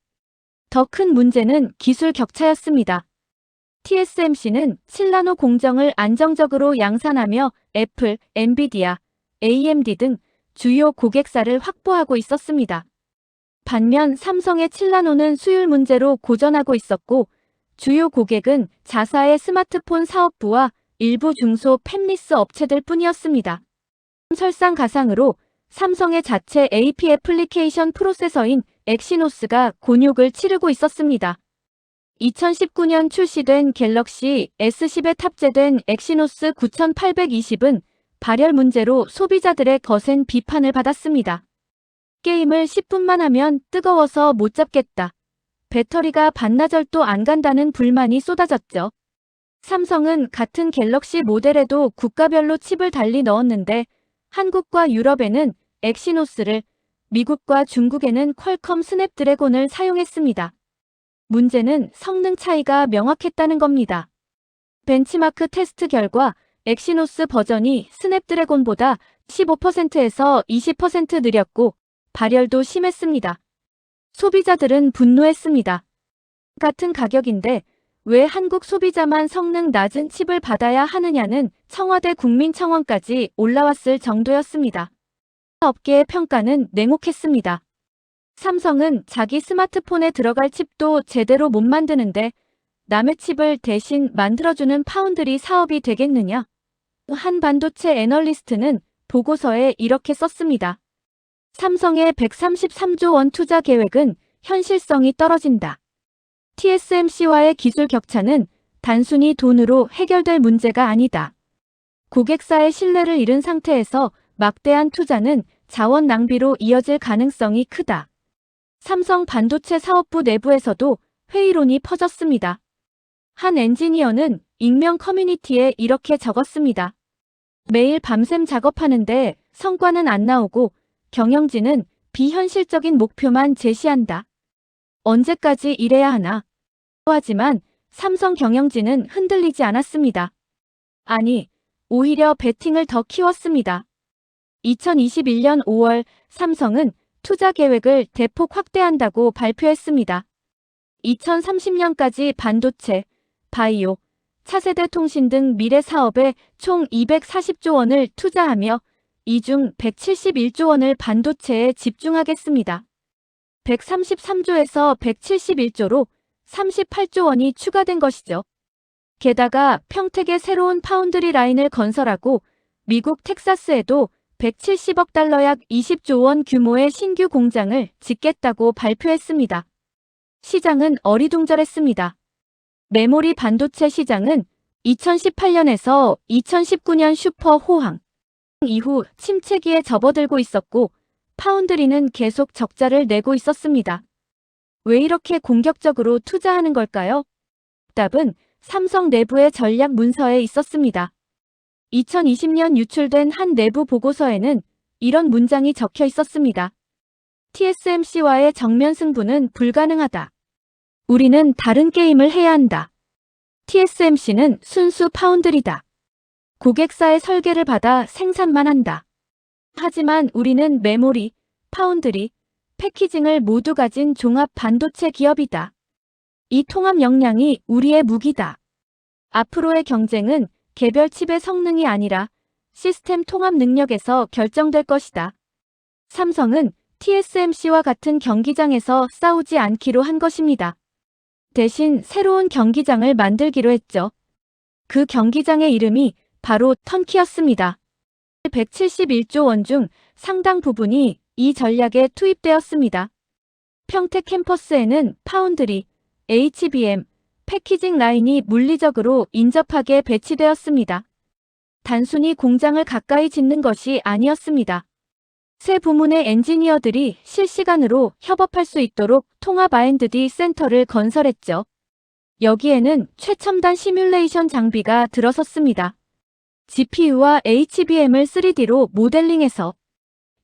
더 큰 문제는 기술 격차였습니다. TSMC는 7나노 공정을 안정적으로 양산하며 애플, 엔비디아, AMD 등 주요 고객사를 확보하고 있었습니다. 반면 삼성의 7나노는 수율 문제로 고전하고 있었고 주요 고객은 자사의 스마트폰 사업부와 일부 중소 팹리스 업체들 뿐이었습니다. 설상가상으로 삼성의 자체 AP 애플리케이션 프로세서인 엑시노스가 곤욕을 치르고 있었습니다. 2019년 출시된 갤럭시 S10에 탑재된 엑시노스 9820은 발열 문제로 소비자들의 거센 비판을 받았습니다. 게임을 10분만 하면 뜨거워서 못 잡겠다. 배터리가 반나절도 안 간다는 불만이 쏟아졌죠. 삼성은 같은 갤럭시 모델에도 국가별로 칩을 달리 넣었는데 한국과 유럽에는 엑시노스를, 미국과 중국에는 퀄컴 스냅드래곤을 사용했습니다. 문제는 성능 차이가 명확했다는 겁니다. 벤치마크 테스트 결과 엑시노스 버전이 스냅드래곤보다 15%에서 20% 느렸고 발열도 심했습니다. 소비자들은 분노했습니다. 같은 가격인데 왜 한국 소비자만 성능 낮은 칩을 받아야 하느냐는 청와대 국민청원까지 올라왔을 정도였습니다. 업계의 평가는 냉혹했습니다. 삼성은 자기 스마트폰에 들어갈 칩도 제대로 못 만드는데 남의 칩을 대신 만들어주는 파운드리 사업이 되겠느냐? 한 반도체 애널리스트는 보고서에 이렇게 썼습니다. 삼성의 133조 원 투자 계획은 현실성이 떨어진다. TSMC와의 기술 격차는 단순히 돈으로 해결될 문제가 아니다. 고객사의 신뢰를 잃은 상태에서 막대한 투자는 자원 낭비로 이어질 가능성이 크다. 삼성 반도체 사업부 내부에서도 회의론이 퍼졌습니다. 한 엔지니어는 익명 커뮤니티에 이렇게 적었습니다. 매일 밤샘 작업하는데 성과는 안 나오고 경영진은 비현실적인 목표만 제시한다. 언제까지 이래야 하나? 하지만 삼성 경영진은 흔들리지 않았습니다. 아니, 오히려 베팅을 더 키웠습니다. 2021년 5월 삼성은 투자 계획을 대폭 확대한다고 발표했습니다. 2030년까지 반도체, 바이오, 차세대 통신 등 미래 사업에 총 240조 원을 투자하며 이 중 171조 원을 반도체에 집중하겠습니다. 133조에서 171조로 38조 원이 추가된 것이죠. 게다가 평택에 새로운 파운드리 라인을 건설하고 미국 텍사스에도 170억 달러 약 20조 원 규모의 신규 공장을 짓겠다고 발표했습니다. 시장은 어리둥절했습니다. 메모리 반도체 시장은 2018년에서 2019년 슈퍼 호황 이후 침체기에 접어들고 있었고 파운드리는 계속 적자를 내고 있었습니다. 왜 이렇게 공격적으로 투자하는 걸까요? 답은 삼성 내부의 전략 문서에 있었습니다. 2020년 유출된 한 내부 보고서에는 이런 문장이 적혀 있었습니다. TSMC와의 정면 승부는 불가능하다. 우리는 다른 게임을 해야 한다. TSMC는 순수 파운드리다. 고객사의 설계를 받아 생산만 한다. 하지만 우리는 메모리, 파운드리, 패키징을 모두 가진 종합 반도체 기업이다. 이 통합 역량이 우리의 무기다. 앞으로의 경쟁은 개별 칩의 성능이 아니라 시스템 통합 능력에서 결정될 것이다. 삼성은 TSMC와 같은 경기장에서 싸우지 않기로 한 것입니다. 대신 새로운 경기장을 만들기로 했죠. 그 경기장의 이름이 바로 턴키였습니다. 171조 원 중 상당 부분이 이 전략에 투입되었습니다. 평택 캠퍼스에는 파운드리, HBM, 패키징 라인이 물리적으로 인접하게 배치되었습니다. 단순히 공장을 가까이 짓는 것이 아니었습니다. 세 부문의 엔지니어들이 실시간으로 협업할 수 있도록 통합 R&D 센터를 건설했죠. 여기에는 최첨단 시뮬레이션 장비가 들어섰습니다. GPU와 HBM을 3D로 모델링해서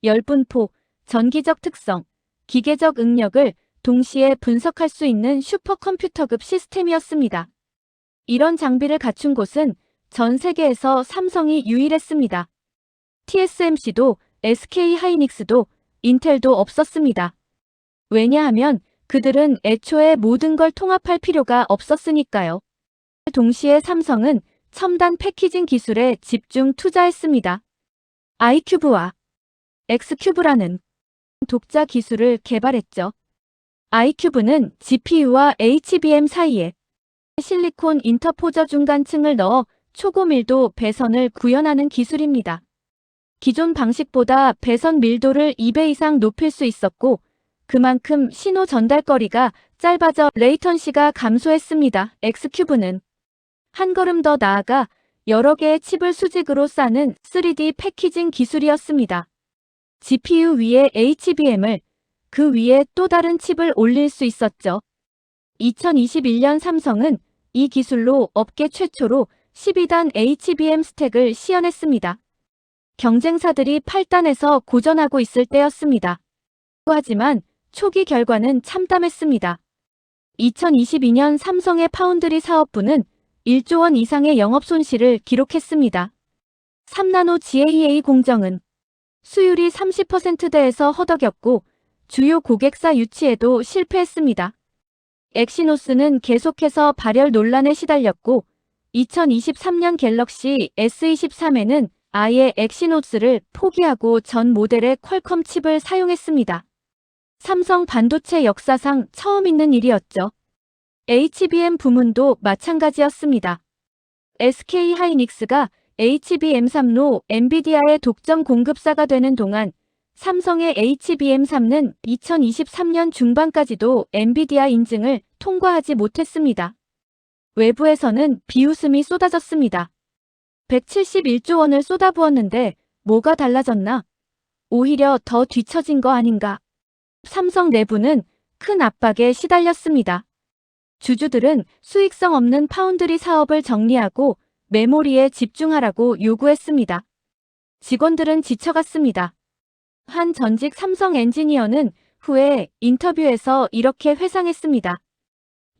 열분포, 전기적 특성, 기계적 응력을 동시에 분석할 수 있는 슈퍼컴퓨터급 시스템이었습니다. 이런 장비를 갖춘 곳은 전 세계에서 삼성이 유일했습니다. TSMC도 SK 하이닉스도 인텔도 없었습니다. 왜냐하면 그들은 애초에 모든 걸 통합할 필요가 없었으니까요. 동시에 삼성은 첨단 패키징 기술에 집중 투자했습니다. 아이큐브와 엑스큐브라는 독자 기술을 개발했죠. 아이큐브는 GPU와 HBM 사이에 실리콘 인터포저 중간층을 넣어 초고밀도 배선을 구현하는 기술입니다. 기존 방식보다 배선 밀도를 2배 이상 높일 수 있었고 그만큼 신호 전달거리가 짧아져 레이턴시가 감소했습니다. 엑스큐브는 한 걸음 더 나아가 여러 개의 칩을 수직으로 싸는 3D 패키징 기술이었습니다. GPU 위에 HBM을 그 위에 또 다른 칩을 올릴 수 있었죠. 2021년 삼성은 이 기술로 업계 최초로 12단 HBM 스택을 시연했습니다. 경쟁사들이 8단에서 고전하고 있을 때였습니다. 하지만 초기 결과는 참담했습니다. 2022년 삼성의 파운드리 사업부는 1조 원 이상의 영업 손실을 기록했습니다. 3나노 GAA 공정은 수율이 30%대에서 허덕였고 주요 고객사 유치에도 실패했습니다. 엑시노스는 계속해서 발열 논란에 시달렸고 2023년 갤럭시 S23에는 아예 엑시노스를 포기하고 전 모델의 퀄컴 칩을 사용했습니다. 삼성 반도체 역사상 처음 있는 일이었죠. HBM 부문도 마찬가지였습니다. SK하이닉스가 HBM3로 엔비디아의 독점 공급사가 되는 동안 삼성의 HBM3는 2023년 중반까지도 엔비디아 인증을 통과하지 못했습니다. 외부에서는 비웃음이 쏟아졌습니다. 171조 원을 쏟아부었는데 뭐가 달라졌나? 오히려 더 뒤처진 거 아닌가? 삼성 내부는 큰 압박에 시달렸습니다. 주주들은 수익성 없는 파운드리 사업을 정리하고 메모리에 집중하라고 요구했습니다. 직원들은 지쳐갔습니다. 한 전직 삼성 엔지니어는 후에 인터뷰에서 이렇게 회상했습니다.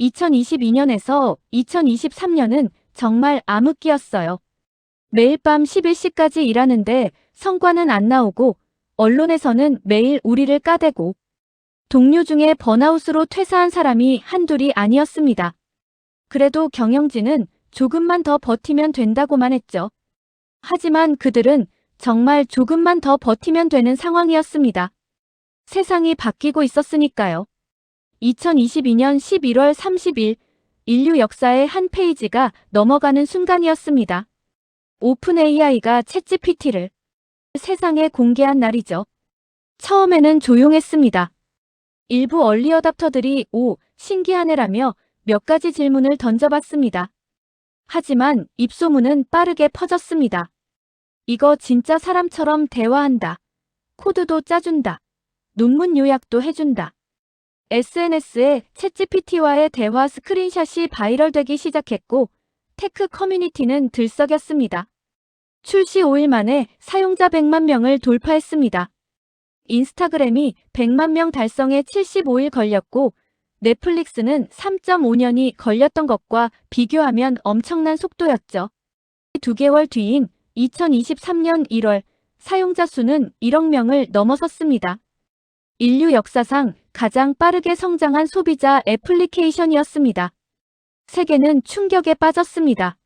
2022년에서 2023년은 정말 암흑기였어요. 매일 밤 11시까지 일하는데 성과는 안 나오고 언론에서는 매일 우리를 까대고 동료 중에 번아웃으로 퇴사한 사람이 한둘이 아니었습니다. 그래도 경영진은 조금만 더 버티면 된다고만 했죠. 하지만 그들은 정말 조금만 더 버티면 되는 상황이었습니다. 세상이 바뀌고 있었으니까요. 2022년 11월 30일, 인류 역사의 한 페이지가 넘어가는 순간이었습니다. 오픈 AI가 챗GPT를 세상에 공개한 날이죠. 처음에는 조용했습니다. 일부 얼리 어답터들이 신기하네라며 몇 가지 질문을 던져봤습니다. 하지만 입소문은 빠르게 퍼졌습니다. 이거 진짜 사람처럼 대화한다. 코드도 짜준다. 논문 요약도 해준다. SNS에 챗GPT와의 대화 스크린샷이 바이럴되기 시작했고 테크 커뮤니티는 들썩였습니다. 출시 5일 만에 사용자 100만 명을 돌파했습니다. 인스타그램이 100만 명 달성에 75일 걸렸고 넷플릭스는 3.5년이 걸렸던 것과 비교하면 엄청난 속도였죠. 2개월 뒤인 2023년 1월 사용자 수는 1억 명을 넘어섰습니다. 인류 역사상 가장 빠르게 성장한 소비자 애플리케이션이었습니다. 세계는 충격에 빠졌습니다.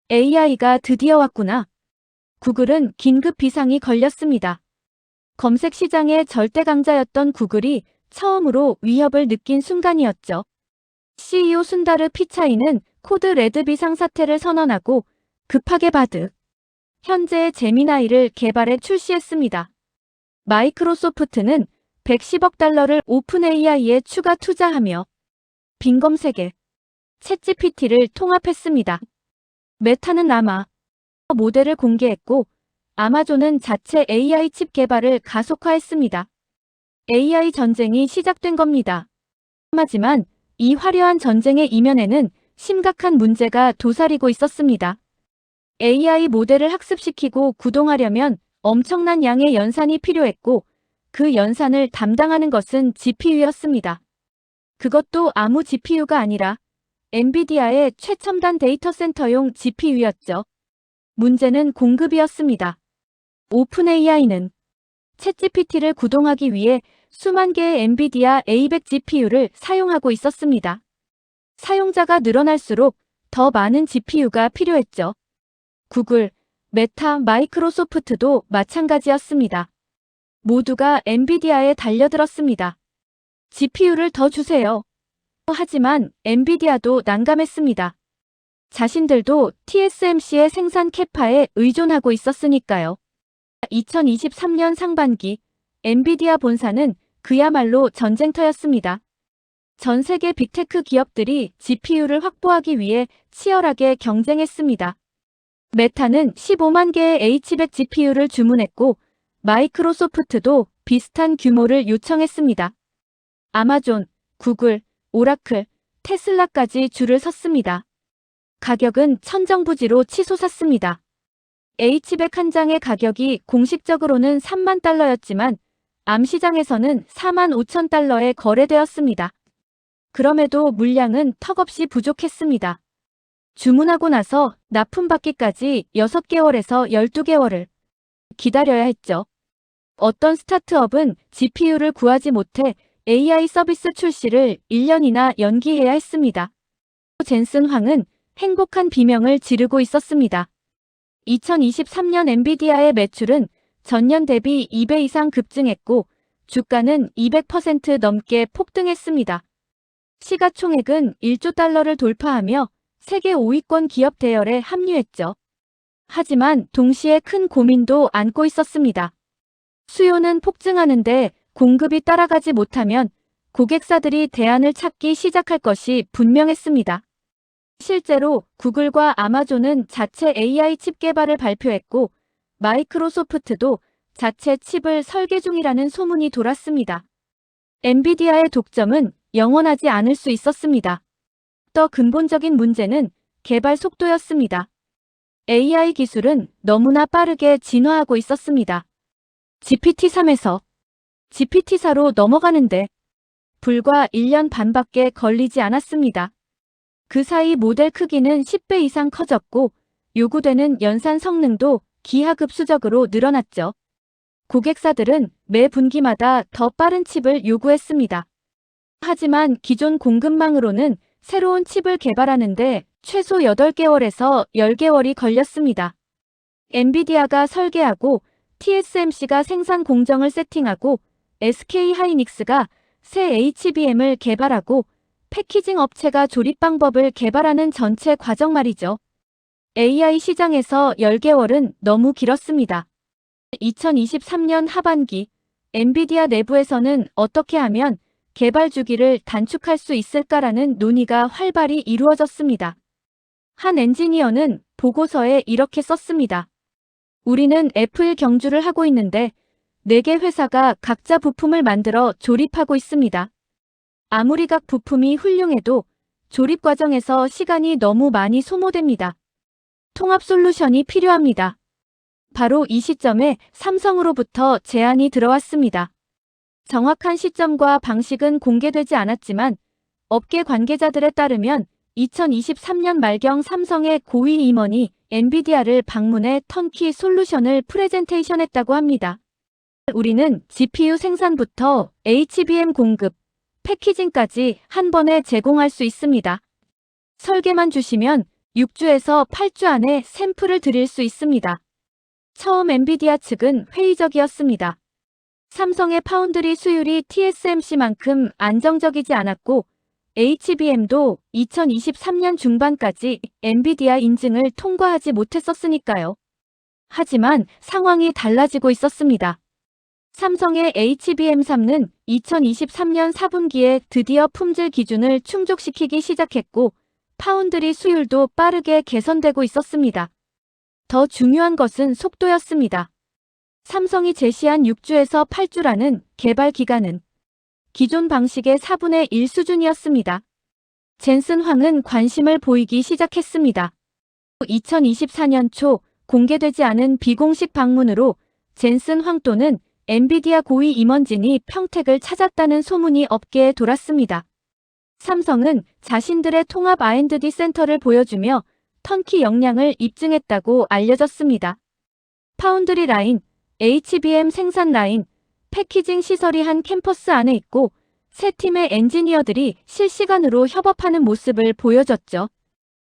AI가 드디어 왔구나. 구글은 긴급 비상이 걸렸습니다. 검색 시장의 절대 강자였던 구글이 처음으로 위협을 느낀 순간이었죠. CEO 순다르 피차이는 코드 레드 비상 사태를 선언하고 급하게 현재의 제미나이를 개발해 출시했습니다. 마이크로소프트는 110억 달러를 오픈 AI에 추가 투자하며 빈 검색에 챗GPT를 통합했습니다. 메타는 아마 모델을 공개했고 아마존은 자체 AI 칩 개발을 가속화했습니다. AI 전쟁이 시작된 겁니다. 하지만 이 화려한 전쟁의 이면에는 심각한 문제가 도사리고 있었습니다. AI 모델을 학습시키고 구동하려면 엄청난 양의 연산이 필요했고 그 연산을 담당하는 것은 GPU였습니다. 그것도 아무 GPU가 아니라 엔비디아의 최첨단 데이터 센터용 GPU였죠. 문제는 공급이었습니다. 오픈 AI는 챗GPT를 구동하기 위해 수만 개의 엔비디아 A100 GPU를 사용하고 있었습니다. 사용자가 늘어날수록 더 많은 GPU가 필요했죠. 구글, 메타, 마이크로소프트도 마찬가지였습니다. 모두가 엔비디아에 달려들었습니다. GPU를 더 주세요. 하지만 엔비디아도 난감했습니다. 자신들도 TSMC의 생산 캐파에 의존하고 있었으니까요. 2023년 상반기 엔비디아 본사는 그야말로 전쟁터였습니다. 전 세계 빅테크 기업들이 GPU를 확보하기 위해 치열하게 경쟁했습니다. 메타는 15만 개의 H100 GPU를 주문했고 마이크로소프트도 비슷한 규모를 요청했습니다. 아마존, 구글, 오라클, 테슬라까지 줄을 섰습니다. 가격은 천정부지로 치솟았습니다. H100 한 장의 가격이 공식적으로는 3만 달러였지만 암시장에서는 4만 5천 달러에 거래되었습니다. 그럼에도 물량은 턱없이 부족했습니다. 주문하고 나서 납품받기까지 6개월에서 12개월을 기다려야 했죠. 어떤 스타트업은 GPU를 구하지 못해 AI 서비스 출시를 1년이나 연기해야 했습니다. 젠슨 황은 행복한 비명을 지르고 있었습니다. 2023년 엔비디아의 매출은 전년 대비 2배 이상 급증했고 주가는 200% 넘게 폭등했습니다. 시가총액은 1조 달러를 돌파하며 세계 5위권 기업 대열에 합류했죠. 하지만 동시에 큰 고민도 안고 있었습니다. 수요는 폭증하는데 공급이 따라가지 못하면 고객사들이 대안을 찾기 시작할 것이 분명했습니다. 실제로 구글과 아마존은 자체 AI 칩 개발을 발표했고 마이크로소프트도 자체 칩을 설계 중이라는 소문이 돌았습니다. 엔비디아의 독점은 영원하지 않을 수 있었습니다. 더 근본적인 문제는 개발 속도였습니다. AI 기술은 너무나 빠르게 진화하고 있었습니다. GPT-3에서 GPT-4로 넘어가는데 불과 1년 반밖에 걸리지 않았습니다. 그 사이 모델 크기는 10배 이상 커졌고 요구되는 연산 성능도 기하급수적으로 늘어났죠. 고객사들은 매 분기마다 더 빠른 칩을 요구했습니다. 하지만 기존 공급망으로는 새로운 칩을 개발하는데 최소 8개월에서 10개월이 걸렸습니다. 엔비디아가 설계하고 TSMC가 생산 공정을 세팅하고 SK하이닉스가 새 HBM을 개발하고 패키징 업체가 조립 방법을 개발하는 전체 과정 말이죠. AI 시장에서 10개월은 너무 길었습니다. 2023년 하반기 엔비디아 내부에서는 어떻게 하면 개발 주기를 단축할 수 있을까라는 논의가 활발히 이루어졌습니다. 한 엔지니어는 보고서에 이렇게 썼습니다. 우리는 애플 경주를 하고 있는데 4개 회사가 각자 부품을 만들어 조립하고 있습니다. 아무리 각 부품이 훌륭해도 조립 과정에서 시간이 너무 많이 소모됩니다. 통합 솔루션이 필요합니다. 바로 이 시점에 삼성으로부터 제안이 들어왔습니다. 정확한 시점과 방식은 공개되지 않았지만 업계 관계자들에 따르면 2023년 말경 삼성의 고위 임원이 엔비디아를 방문해 턴키 솔루션을 프레젠테이션했다고 합니다. 우리는 GPU 생산부터 HBM 공급, 패키징까지 한 번에 제공할 수 있습니다. 설계만 주시면 6주에서 8주 안에 샘플을 드릴 수 있습니다. 처음 엔비디아 측은 회의적이었습니다. 삼성의 파운드리 수율이 TSMC만큼 안정적이지 않았고 HBM도 2023년 중반까지 엔비디아 인증을 통과하지 못했었으니까요. 하지만 상황이 달라지고 있었습니다. 삼성의 HBM3는 2023년 4분기에 드디어 품질 기준을 충족시키기 시작했고 파운드리 수율도 빠르게 개선되고 있었습니다. 더 중요한 것은 속도였습니다. 삼성이 제시한 6주에서 8주라는 개발 기간은 기존 방식의 4분의 1 수준이었습니다. 젠슨 황은 관심을 보이기 시작했습니다. 2024년 초 공개되지 않은 비공식 방문으로 젠슨 황 또는 엔비디아 고위 임원진이 평택을 찾았다는 소문이 업계에 돌았습니다. 삼성은 자신들의 통합 R&D 센터를 보여주며 턴키 역량을 입증했다고 알려졌습니다. 파운드리 라인, HBM 생산 라인, 패키징 시설이 한 캠퍼스 안에 있고 세 팀의 엔지니어들이 실시간으로 협업하는 모습을 보여줬죠.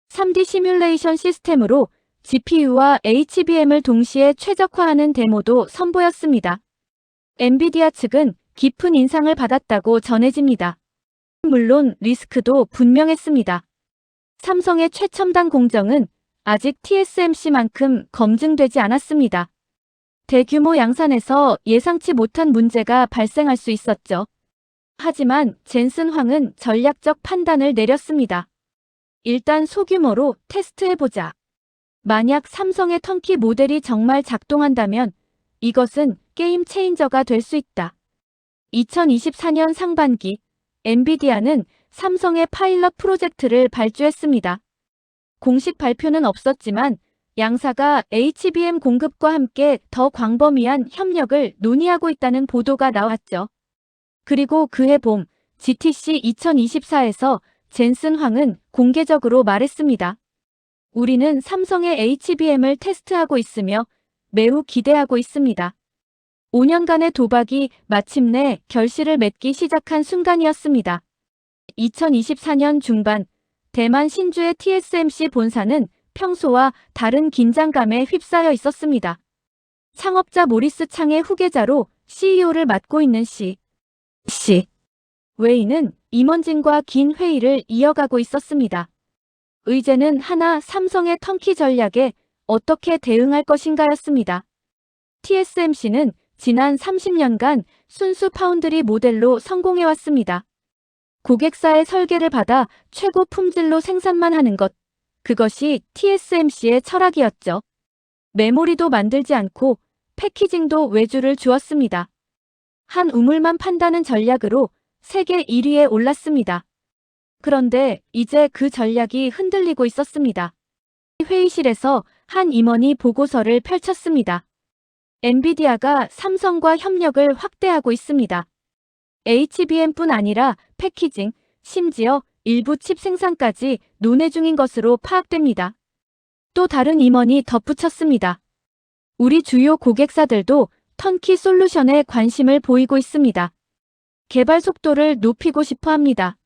3D 시뮬레이션 시스템으로 GPU와 HBM을 동시에 최적화하는 데모도 선보였습니다. 엔비디아 측은 깊은 인상을 받았다고 전해집니다. 물론 리스크도 분명했습니다. 삼성의 최첨단 공정은 아직 TSMC만큼 검증되지 않았습니다. 대규모 양산에서 예상치 못한 문제가 발생할 수 있었죠. 하지만 젠슨 황은 전략적 판단을 내렸습니다. 일단 소규모로 테스트해보자. 만약 삼성의 턴키 모델이 정말 작동한다면 이것은 게임 체인저가 될 수 있다. 2024년 상반기 엔비디아는 삼성의 파일럿 프로젝트를 발주했습니다. 공식 발표는 없었지만 양사가 HBM 공급과 함께 더 광범위한 협력을 논의하고 있다는 보도가 나왔죠. 그리고 그해 봄 GTC 2024에서 젠슨 황은 공개적으로 말했습니다. 우리는 삼성의 HBM을 테스트하고 있으며 매우 기대하고 있습니다. 5년간의 도박이 마침내 결실을 맺기 시작한 순간이었습니다. 2024년 중반 대만 신주의 TSMC 본사는 평소와 다른 긴장감에 휩싸여 있었습니다. 창업자 모리스 창의 후계자로 CEO를 맡고 있는 씨 웨이는 임원진과 긴 회의를 이어가고 있었습니다. 의제는 하나 삼성의 턴키 전략에 어떻게 대응할 것인가였습니다. TSMC는 지난 30년간 순수 파운드리 모델로 성공해왔습니다. 고객사의 설계를 받아 최고 품질로 생산만 하는 것, 그것이 TSMC의 철학이었죠. 메모리도 만들지 않고 패키징도 외주를 주었습니다. 한 우물만 판다는 전략으로 세계 1위에 올랐습니다. 그런데 이제 그 전략이 흔들리고 있었습니다. 회의실에서 한 임원이 보고서를 펼쳤습니다. 엔비디아가 삼성과 협력을 확대하고 있습니다. HBM뿐 아니라 패키징, 심지어 일부 칩 생산까지 논의 중인 것으로 파악됩니다. 또 다른 임원이 덧붙였습니다. 우리 주요 고객사들도 턴키 솔루션에 관심을 보이고 있습니다. 개발 속도를 높이고 싶어 합니다.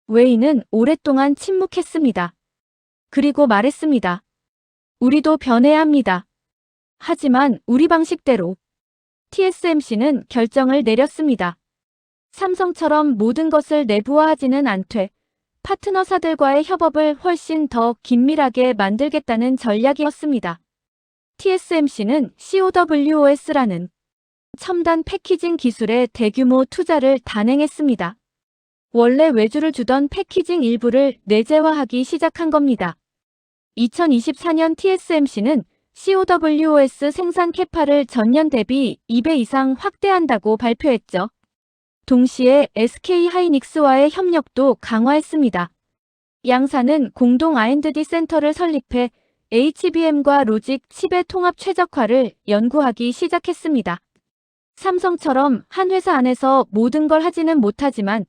웨이는 오랫동안 침묵했습니다. 그리고 말했습니다. 우리도 변해야 합니다. 하지만 우리 방식대로. TSMC는 결정을 내렸습니다. 삼성처럼 모든 것을 내부화하지는 않되 파트너사들과의 협업을 훨씬 더 긴밀하게 만들겠다는 전략이었습니다. TSMC는 COWOS라는 첨단 패키징 기술에 대규모 투자를 단행했습니다. 원래 외주를 주던 패키징 일부를 내재화하기 시작한 겁니다. 2024년 TSMC는 COWOS 생산 캐파를 전년 대비 2배 이상 확대한다고 발표했죠. 동시에 SK하이닉스와의 협력도 강화했습니다. 양사는 공동 R&D 센터를 설립해 HBM과 로직 칩의 통합 최적화를 연구하기 시작했습니다. 삼성처럼 한 회사 안에서 모든 걸 하지는 못하지만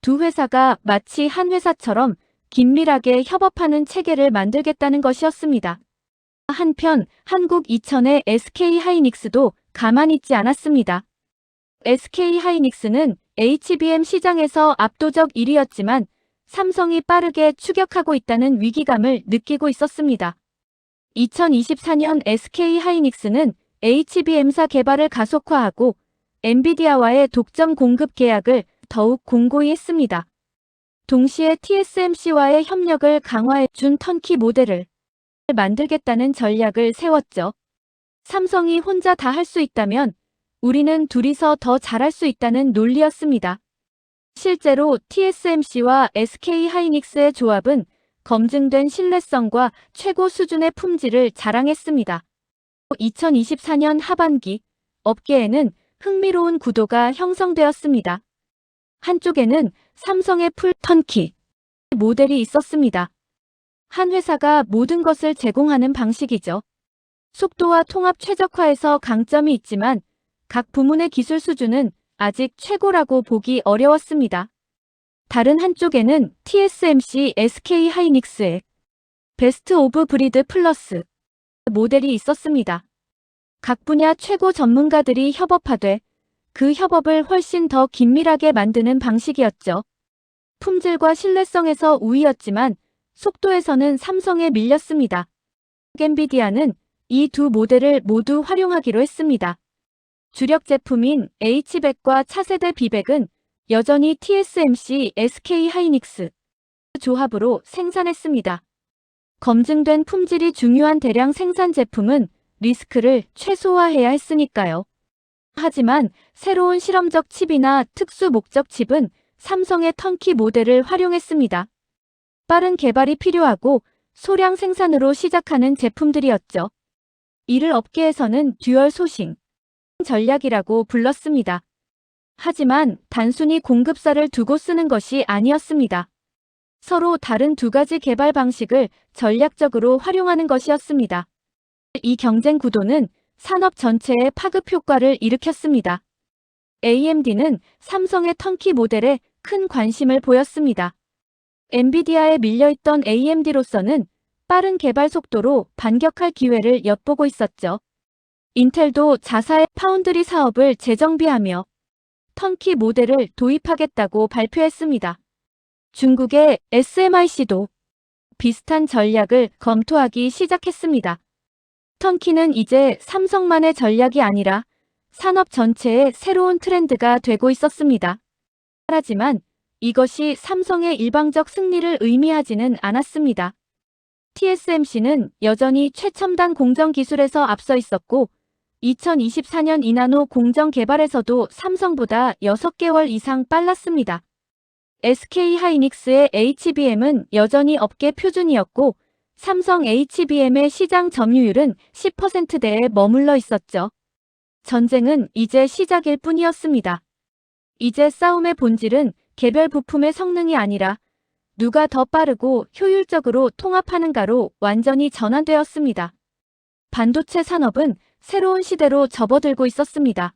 두 회사가 마치 한 회사처럼 긴밀하게 협업하는 체계를 만들겠다는 것이었습니다. 한편 한국 이천의 SK하이닉스도 가만히 있지 않았습니다. SK하이닉스는 HBM 시장에서 압도적 1위였지만 삼성이 빠르게 추격하고 있다는 위기감을 느끼고 있었습니다. 2024년 SK하이닉스는 HBM사 개발을 가속화하고 엔비디아와의 독점 공급 계약을 더욱 공고히 했습니다. 동시에 TSMC와의 협력을 강화해 준 턴키 모델을 만들겠다는 전략을 세웠죠. 삼성이 혼자 다 할 수 있다면 우리는 둘이서 더 잘할 수 있다는 논리였습니다. 실제로 TSMC와 SK하이닉스의 조합은 검증된 신뢰성과 최고 수준의 품질을 자랑했습니다. 2024년 하반기 업계에는 흥미로운 구도가 형성되었습니다. 한쪽에는 삼성의 풀 턴키 모델이 있었습니다. 한 회사가 모든 것을 제공하는 방식이죠. 속도와 통합 최적화에서 강점이 있지만 각 부문의 기술 수준은 아직 최고라고 보기 어려웠습니다. 다른 한쪽에는 TSMC SK하이닉스의 베스트 오브 브리드 플러스 모델이 있었습니다. 각 분야 최고 전문가들이 협업하되 그 협업을 훨씬 더 긴밀하게 만드는 방식이었죠. 품질과 신뢰성에서 우위였지만 속도에서는 삼성에 밀렸습니다. 엔비디아는 이 두 모델을 모두 활용하기로 했습니다. 주력 제품인 H100과 차세대 B100은 여전히 TSMC SK하이닉스 조합으로 생산했습니다. 검증된 품질이 중요한 대량 생산 제품은 리스크를 최소화해야 했으니까요. 하지만 새로운 실험적 칩이나 특수 목적 칩은 삼성의 턴키 모델을 활용했습니다. 빠른 개발이 필요하고 소량 생산으로 시작하는 제품들이었죠. 이를 업계에서는 듀얼 소싱 전략이라고 불렀습니다. 하지만 단순히 공급사를 두고 쓰는 것이 아니었습니다. 서로 다른 두 가지 개발 방식을 전략적으로 활용하는 것이었습니다. 이 경쟁 구도는 산업 전체에 파급 효과를 일으켰습니다. AMD는 삼성의 턴키 모델에 큰 관심을 보였습니다. 엔비디아에 밀려있던 AMD로서는 빠른 개발 속도로 반격할 기회를 엿보고 있었죠. 인텔도 자사의 파운드리 사업을 재정비하며 턴키 모델을 도입하겠다고 발표했습니다. 중국의 SMIC도 비슷한 전략을 검토하기 시작했습니다. 턴키는 이제 삼성만의 전략이 아니라 산업 전체의 새로운 트렌드가 되고 있었습니다. 하지만 이것이 삼성의 일방적 승리를 의미하지는 않았습니다. TSMC는 여전히 최첨단 공정 기술에서 앞서 있었고 2024년 이나노 공정 개발에서도 삼성보다 6개월 이상 빨랐습니다. SK하이닉스의 HBM은 여전히 업계 표준이었고 삼성 HBM의 시장 점유율은 10%대에 머물러 있었죠. 전쟁은 이제 시작일 뿐이었습니다. 이제 싸움의 본질은 개별 부품의 성능이 아니라 누가 더 빠르고 효율적으로 통합하는가로 완전히 전환되었습니다. 반도체 산업은 새로운 시대로 접어들고 있었습니다.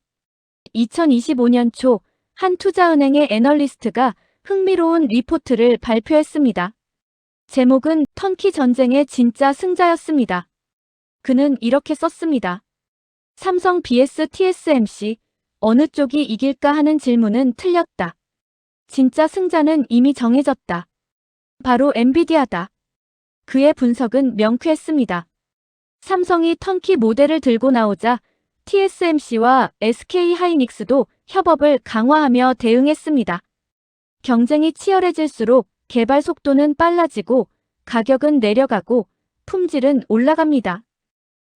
2025년 초 한 투자은행의 애널리스트가 흥미로운 리포트를 발표했습니다. 제목은 턴키 전쟁의 진짜 승자였습니다. 그는 이렇게 썼습니다. 삼성 vs TSMC, 어느 쪽이 이길까 하는 질문은 틀렸다. 진짜 승자는 이미 정해졌다. 바로 엔비디아다. 그의 분석은 명쾌했습니다. 삼성이 턴키 모델을 들고 나오자 TSMC와 SK하이닉스도 협업을 강화하며 대응했습니다. 경쟁이 치열해질수록 개발 속도는 빨라지고 가격은 내려가고 품질은 올라갑니다.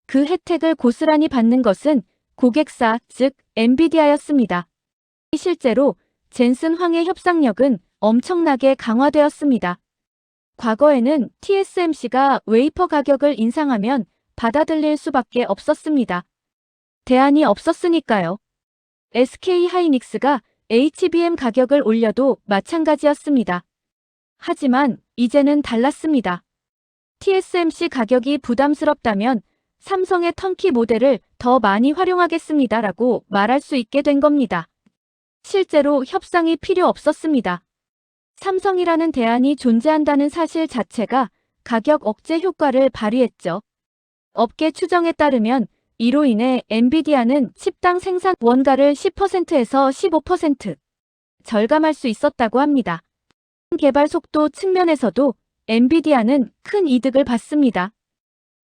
그 혜택을 고스란히 받는 것은 고객사, 즉 엔비디아였습니다. 실제로 젠슨 황의 협상력은 엄청나게 강화되었습니다. 과거에는 TSMC가 웨이퍼 가격을 인상하면 받아들일 수밖에 없었습니다. 대안이 없었으니까요. SK하이닉스가 HBM 가격을 올려도 마찬가지였습니다. 하지만 이제는 달랐습니다. TSMC 가격이 부담스럽다면 삼성의 턴키 모델을 더 많이 활용하겠습니다라고 말할 수 있게 된 겁니다. 실제로 협상이 필요 없었습니다. 삼성이라는 대안이 존재한다는 사실 자체가 가격 억제 효과를 발휘했죠. 업계 추정에 따르면 이로 인해 엔비디아는 칩당 생산 원가를 10%에서 15% 절감할 수 있었다고 합니다. 개발 속도 측면에서도 엔비디아는 큰 이득을 받습니다.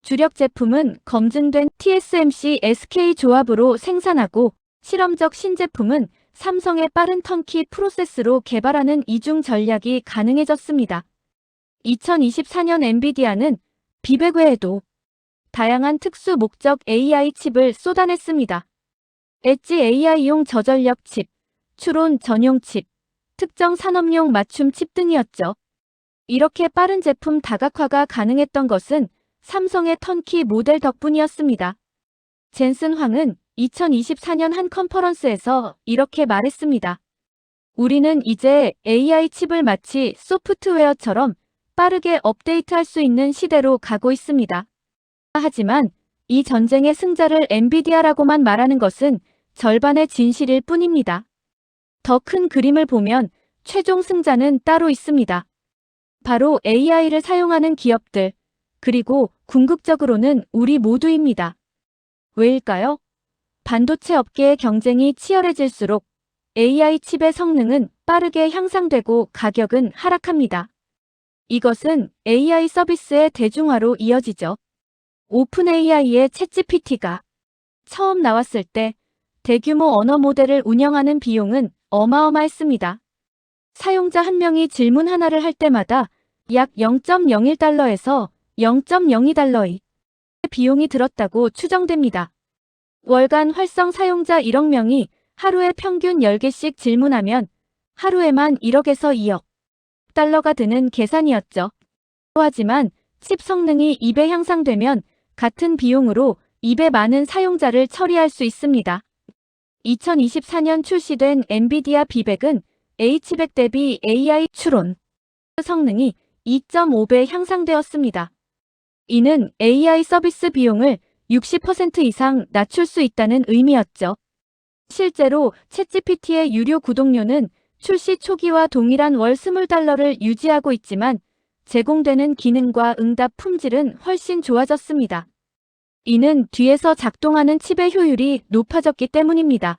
주력 제품은 검증된 TSMC SK 조합으로 생산하고 실험적 신제품은 삼성의 빠른 턴키 프로세스로 개발하는 이중 전략이 가능해졌습니다. 2024년 엔비디아는 비백 외에도 다양한 특수 목적 AI 칩을 쏟아냈습니다. 엣지 AI용 저전력 칩, 추론 전용 칩, 특정 산업용 맞춤 칩 등이었죠. 이렇게 빠른 제품 다각화가 가능했던 것은 삼성의 턴키 모델 덕분이었습니다. 젠슨 황은 2024년 한 컨퍼런스에서 이렇게 말했습니다. 우리는 이제 AI 칩을 마치 소프트웨어처럼 빠르게 업데이트할 수 있는 시대로 가고 있습니다. 하지만 이 전쟁의 승자를 엔비디아라고만 말하는 것은 절반의 진실일 뿐입니다. 더 큰 그림을 보면 최종 승자는 따로 있습니다. 바로 AI를 사용하는 기업들, 그리고 궁극적으로는 우리 모두입니다. 왜일까요? 반도체 업계의 경쟁이 치열해질수록 AI 칩의 성능은 빠르게 향상되고 가격은 하락합니다. 이것은 AI 서비스의 대중화로 이어지죠. 오픈 AI의 챗GPT가 처음 나왔을 때 대규모 언어 모델을 운영하는 비용은 어마어마했습니다. 사용자 한 명이 질문 하나를 할 때마다 약 0.01달러에서 0.02달러의 비용이 들었다고 추정됩니다. 월간 활성 사용자 1억 명이 하루에 평균 10개씩 질문하면 하루에만 1억에서 2억 달러가 드는 계산이었죠. 하지만 칩 성능이 2배 향상되면 같은 비용으로 2배 많은 사용자를 처리할 수 있습니다. 2024년 출시된 엔비디아 B100은 H100 대비 AI 추론 성능이 2.5배 향상되었습니다. 이는 AI 서비스 비용을 60% 이상 낮출 수 있다는 의미였죠. 실제로 챗GPT의 유료 구독료는 출시 초기와 동일한 월 $20를 유지하고 있지만 제공되는 기능과 응답 품질은 훨씬 좋아졌습니다. 이는 뒤에서 작동하는 칩의 효율이 높아졌기 때문입니다.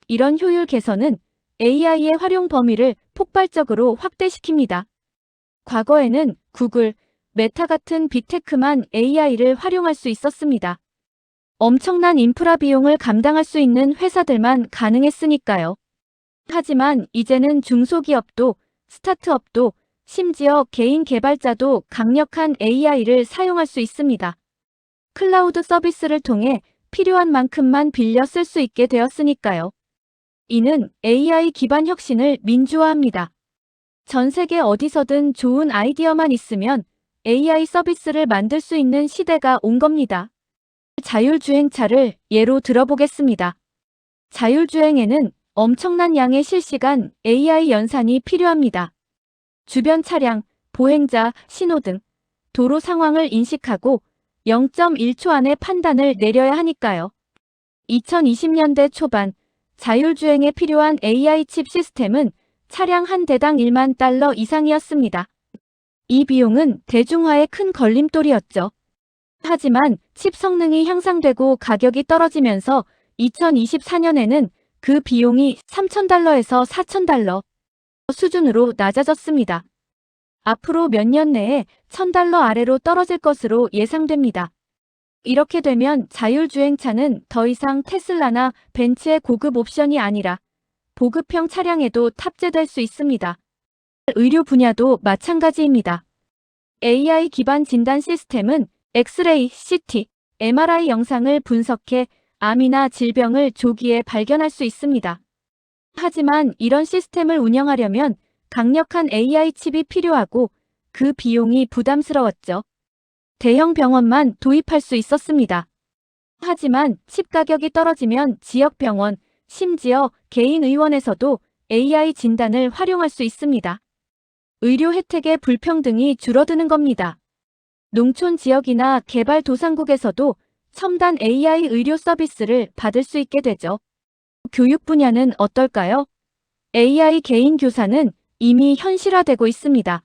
이런 효율 개선은 AI의 활용 범위를 폭발적으로 확대시킵니다. 과거에는 구글, 메타 같은 빅테크만 AI를 활용할 수 있었습니다. 엄청난 인프라 비용을 감당할 수 있는 회사들만 가능했으니까요. 하지만 이제는 중소기업도, 스타트업도, 심지어 개인 개발자도 강력한 AI를 사용할 수 있습니다. 클라우드 서비스를 통해 필요한 만큼만 빌려 쓸 수 있게 되었으니까요. 이는 AI 기반 혁신을 민주화합니다. 전 세계 어디서든 좋은 아이디어만 있으면 AI 서비스를 만들 수 있는 시대가 온 겁니다. 자율주행차를 예로 들어보겠습니다. 자율주행에는 엄청난 양의 실시간 AI 연산이 필요합니다. 주변 차량, 보행자, 신호등, 도로 상황을 인식하고 0.1초 안에 판단을 내려야 하니까요. 2020년대 초반 자율주행에 필요한 AI 칩 시스템은 차량 한 대당 $10,000,000 이상이었습니다. 이 비용은 대중화에 큰 걸림돌이었죠. 하지만 칩 성능이 향상되고 가격이 떨어지면서 2024년에는 그 비용이 $3,000에서 $4,000 수준으로 낮아졌습니다. 앞으로 몇 년 내에 $1,000 아래로 떨어질 것으로 예상됩니다. 이렇게 되면 자율주행차는 더 이상 테슬라나 벤츠의 고급 옵션이 아니라 보급형 차량에도 탑재될 수 있습니다. 의료 분야도 마찬가지입니다. AI 기반 진단 시스템은 엑스레이, CT, MRI 영상을 분석해 암이나 질병을 조기에 발견할 수 있습니다. 하지만 이런 시스템을 운영하려면 강력한 AI 칩이 필요하고 그 비용이 부담스러웠죠. 대형 병원만 도입할 수 있었습니다. 하지만 칩 가격이 떨어지면 지역 병원, 심지어 개인 의원에서도 AI 진단을 활용할 수 있습니다. 의료 혜택의 불평등이 줄어드는 겁니다. 농촌 지역이나 개발도상국에서도 첨단 AI 의료 서비스를 받을 수 있게 되죠. 교육 분야는 어떨까요? AI 개인 교사는 이미 현실화되고 있습니다.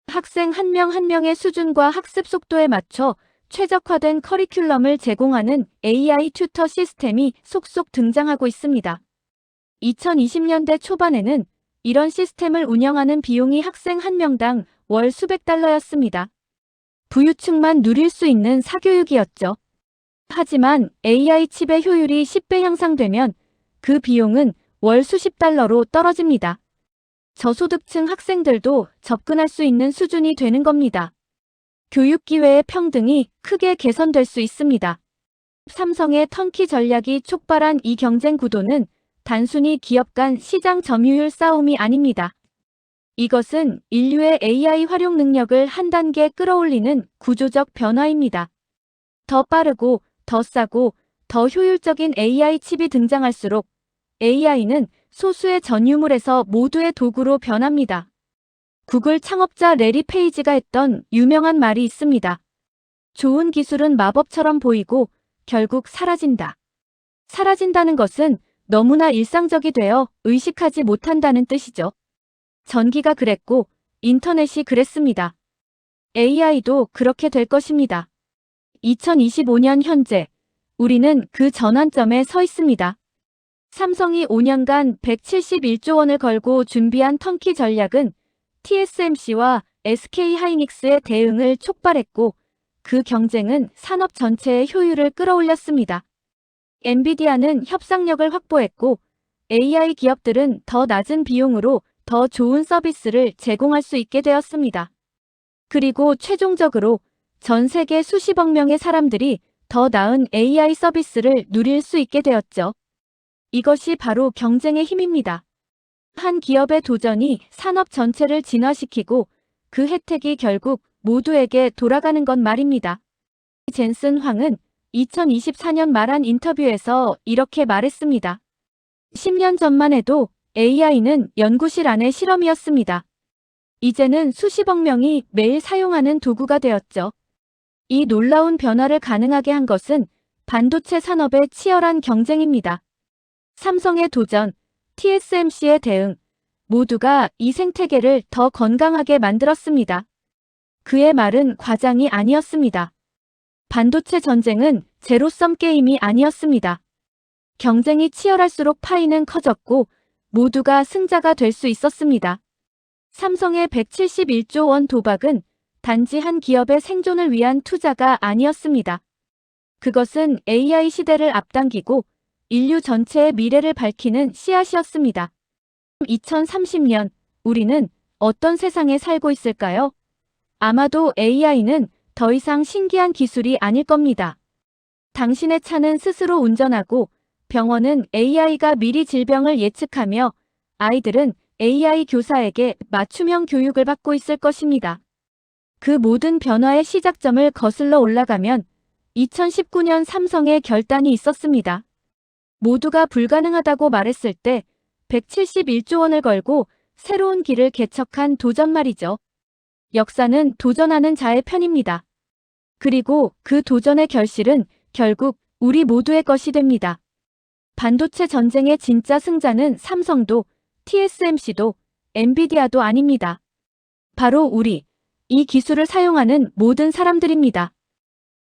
학생 한 명 한 명의 수준과 학습 속도에 맞춰 최적화된 커리큘럼을 제공하는 AI 튜터 시스템이 속속 등장하고 있습니다. 2020년대 초반에는 이런 시스템을 운영하는 비용이 학생 한 명당 월 수백 달러였습니다. 부유층만 누릴 수 있는 사교육이었죠. 하지만 AI 칩의 효율이 10배 향상되면 그 비용은 월 수십 달러로 떨어집니다. 저소득층 학생들도 접근할 수 있는 수준이 되는 겁니다. 교육 기회의 평등이 크게 개선될 수 있습니다. 삼성의 턴키 전략이 촉발한 이 경쟁 구도는 단순히 기업 간 시장 점유율 싸움이 아닙니다. 이것은 인류의 AI 활용 능력을 한 단계 끌어올리는 구조적 변화입니다. 더 빠르고 더 싸고 더 효율적인 AI 칩이 등장할수록 AI는 소수의 전유물에서 모두의 도구로 변합니다. 구글 창업자 레리 페이지가 했던 유명한 말이 있습니다. 좋은 기술은 마법처럼 보이고 결국 사라진다. 사라진다는 것은 너무나 일상적이 되어 의식하지 못한다는 뜻이죠. 전기가 그랬고 인터넷이 그랬습니다. AI도 그렇게 될 것입니다. 2025년 현재 우리는 그 전환점에 서 있습니다. 삼성이 5년간 171조 원을 걸고 준비한 턴키 전략은 TSMC와 SK하이닉스의 대응을 촉발했고 그 경쟁은 산업 전체의 효율을 끌어올렸습니다. 엔비디아는 협상력을 확보했고 AI 기업들은 더 낮은 비용으로 더 좋은 서비스를 제공할 수 있게 되었습니다. 그리고 최종적으로 전 세계 수십억 명의 사람들이 더 나은 AI 서비스를 누릴 수 있게 되었죠. 이것이 바로 경쟁의 힘입니다. 한 기업의 도전이 산업 전체를 진화시키고 그 혜택이 결국 모두에게 돌아가는 것 말입니다. 젠슨 황은 2024년 말한 인터뷰에서 이렇게 말했습니다. 10년 전만 해도 AI는 연구실 안의 실험이었습니다. 이제는 수십억 명이 매일 사용하는 도구가 되었죠. 이 놀라운 변화를 가능하게 한 것은 반도체 산업의 치열한 경쟁입니다. 삼성의 도전, TSMC의 대응, 모두가 이 생태계를 더 건강하게 만들었습니다. 그의 말은 과장이 아니었습니다. 반도체 전쟁은 제로섬 게임이 아니었습니다. 경쟁이 치열할수록 파이는 커졌고 모두가 승자가 될 수 있었습니다. 삼성의 171조 원 도박은 단지 한 기업의 생존을 위한 투자가 아니었습니다. 그것은 AI 시대를 앞당기고 인류 전체의 미래를 밝히는 씨앗이었습니다. 2030년 우리는 어떤 세상에 살고 있을까요? 아마도 AI는 더 이상 신기한 기술이 아닐 겁니다. 당신의 차는 스스로 운전하고 병원은 AI가 미리 질병을 예측하며 아이들은 AI 교사에게 맞춤형 교육을 받고 있을 것입니다. 그 모든 변화의 시작점을 거슬러 올라가면 2019년 삼성의 결단이 있었습니다. 모두가 불가능하다고 말했을 때 171조 원을 걸고 새로운 길을 개척한 도전 말이죠. 역사는 도전하는 자의 편입니다. 그리고 그 도전의 결실은 결국 우리 모두의 것이 됩니다. 반도체 전쟁의 진짜 승자는 삼성도 TSMC도 엔비디아도 아닙니다. 바로 우리, 이 기술을 사용하는 모든 사람들입니다.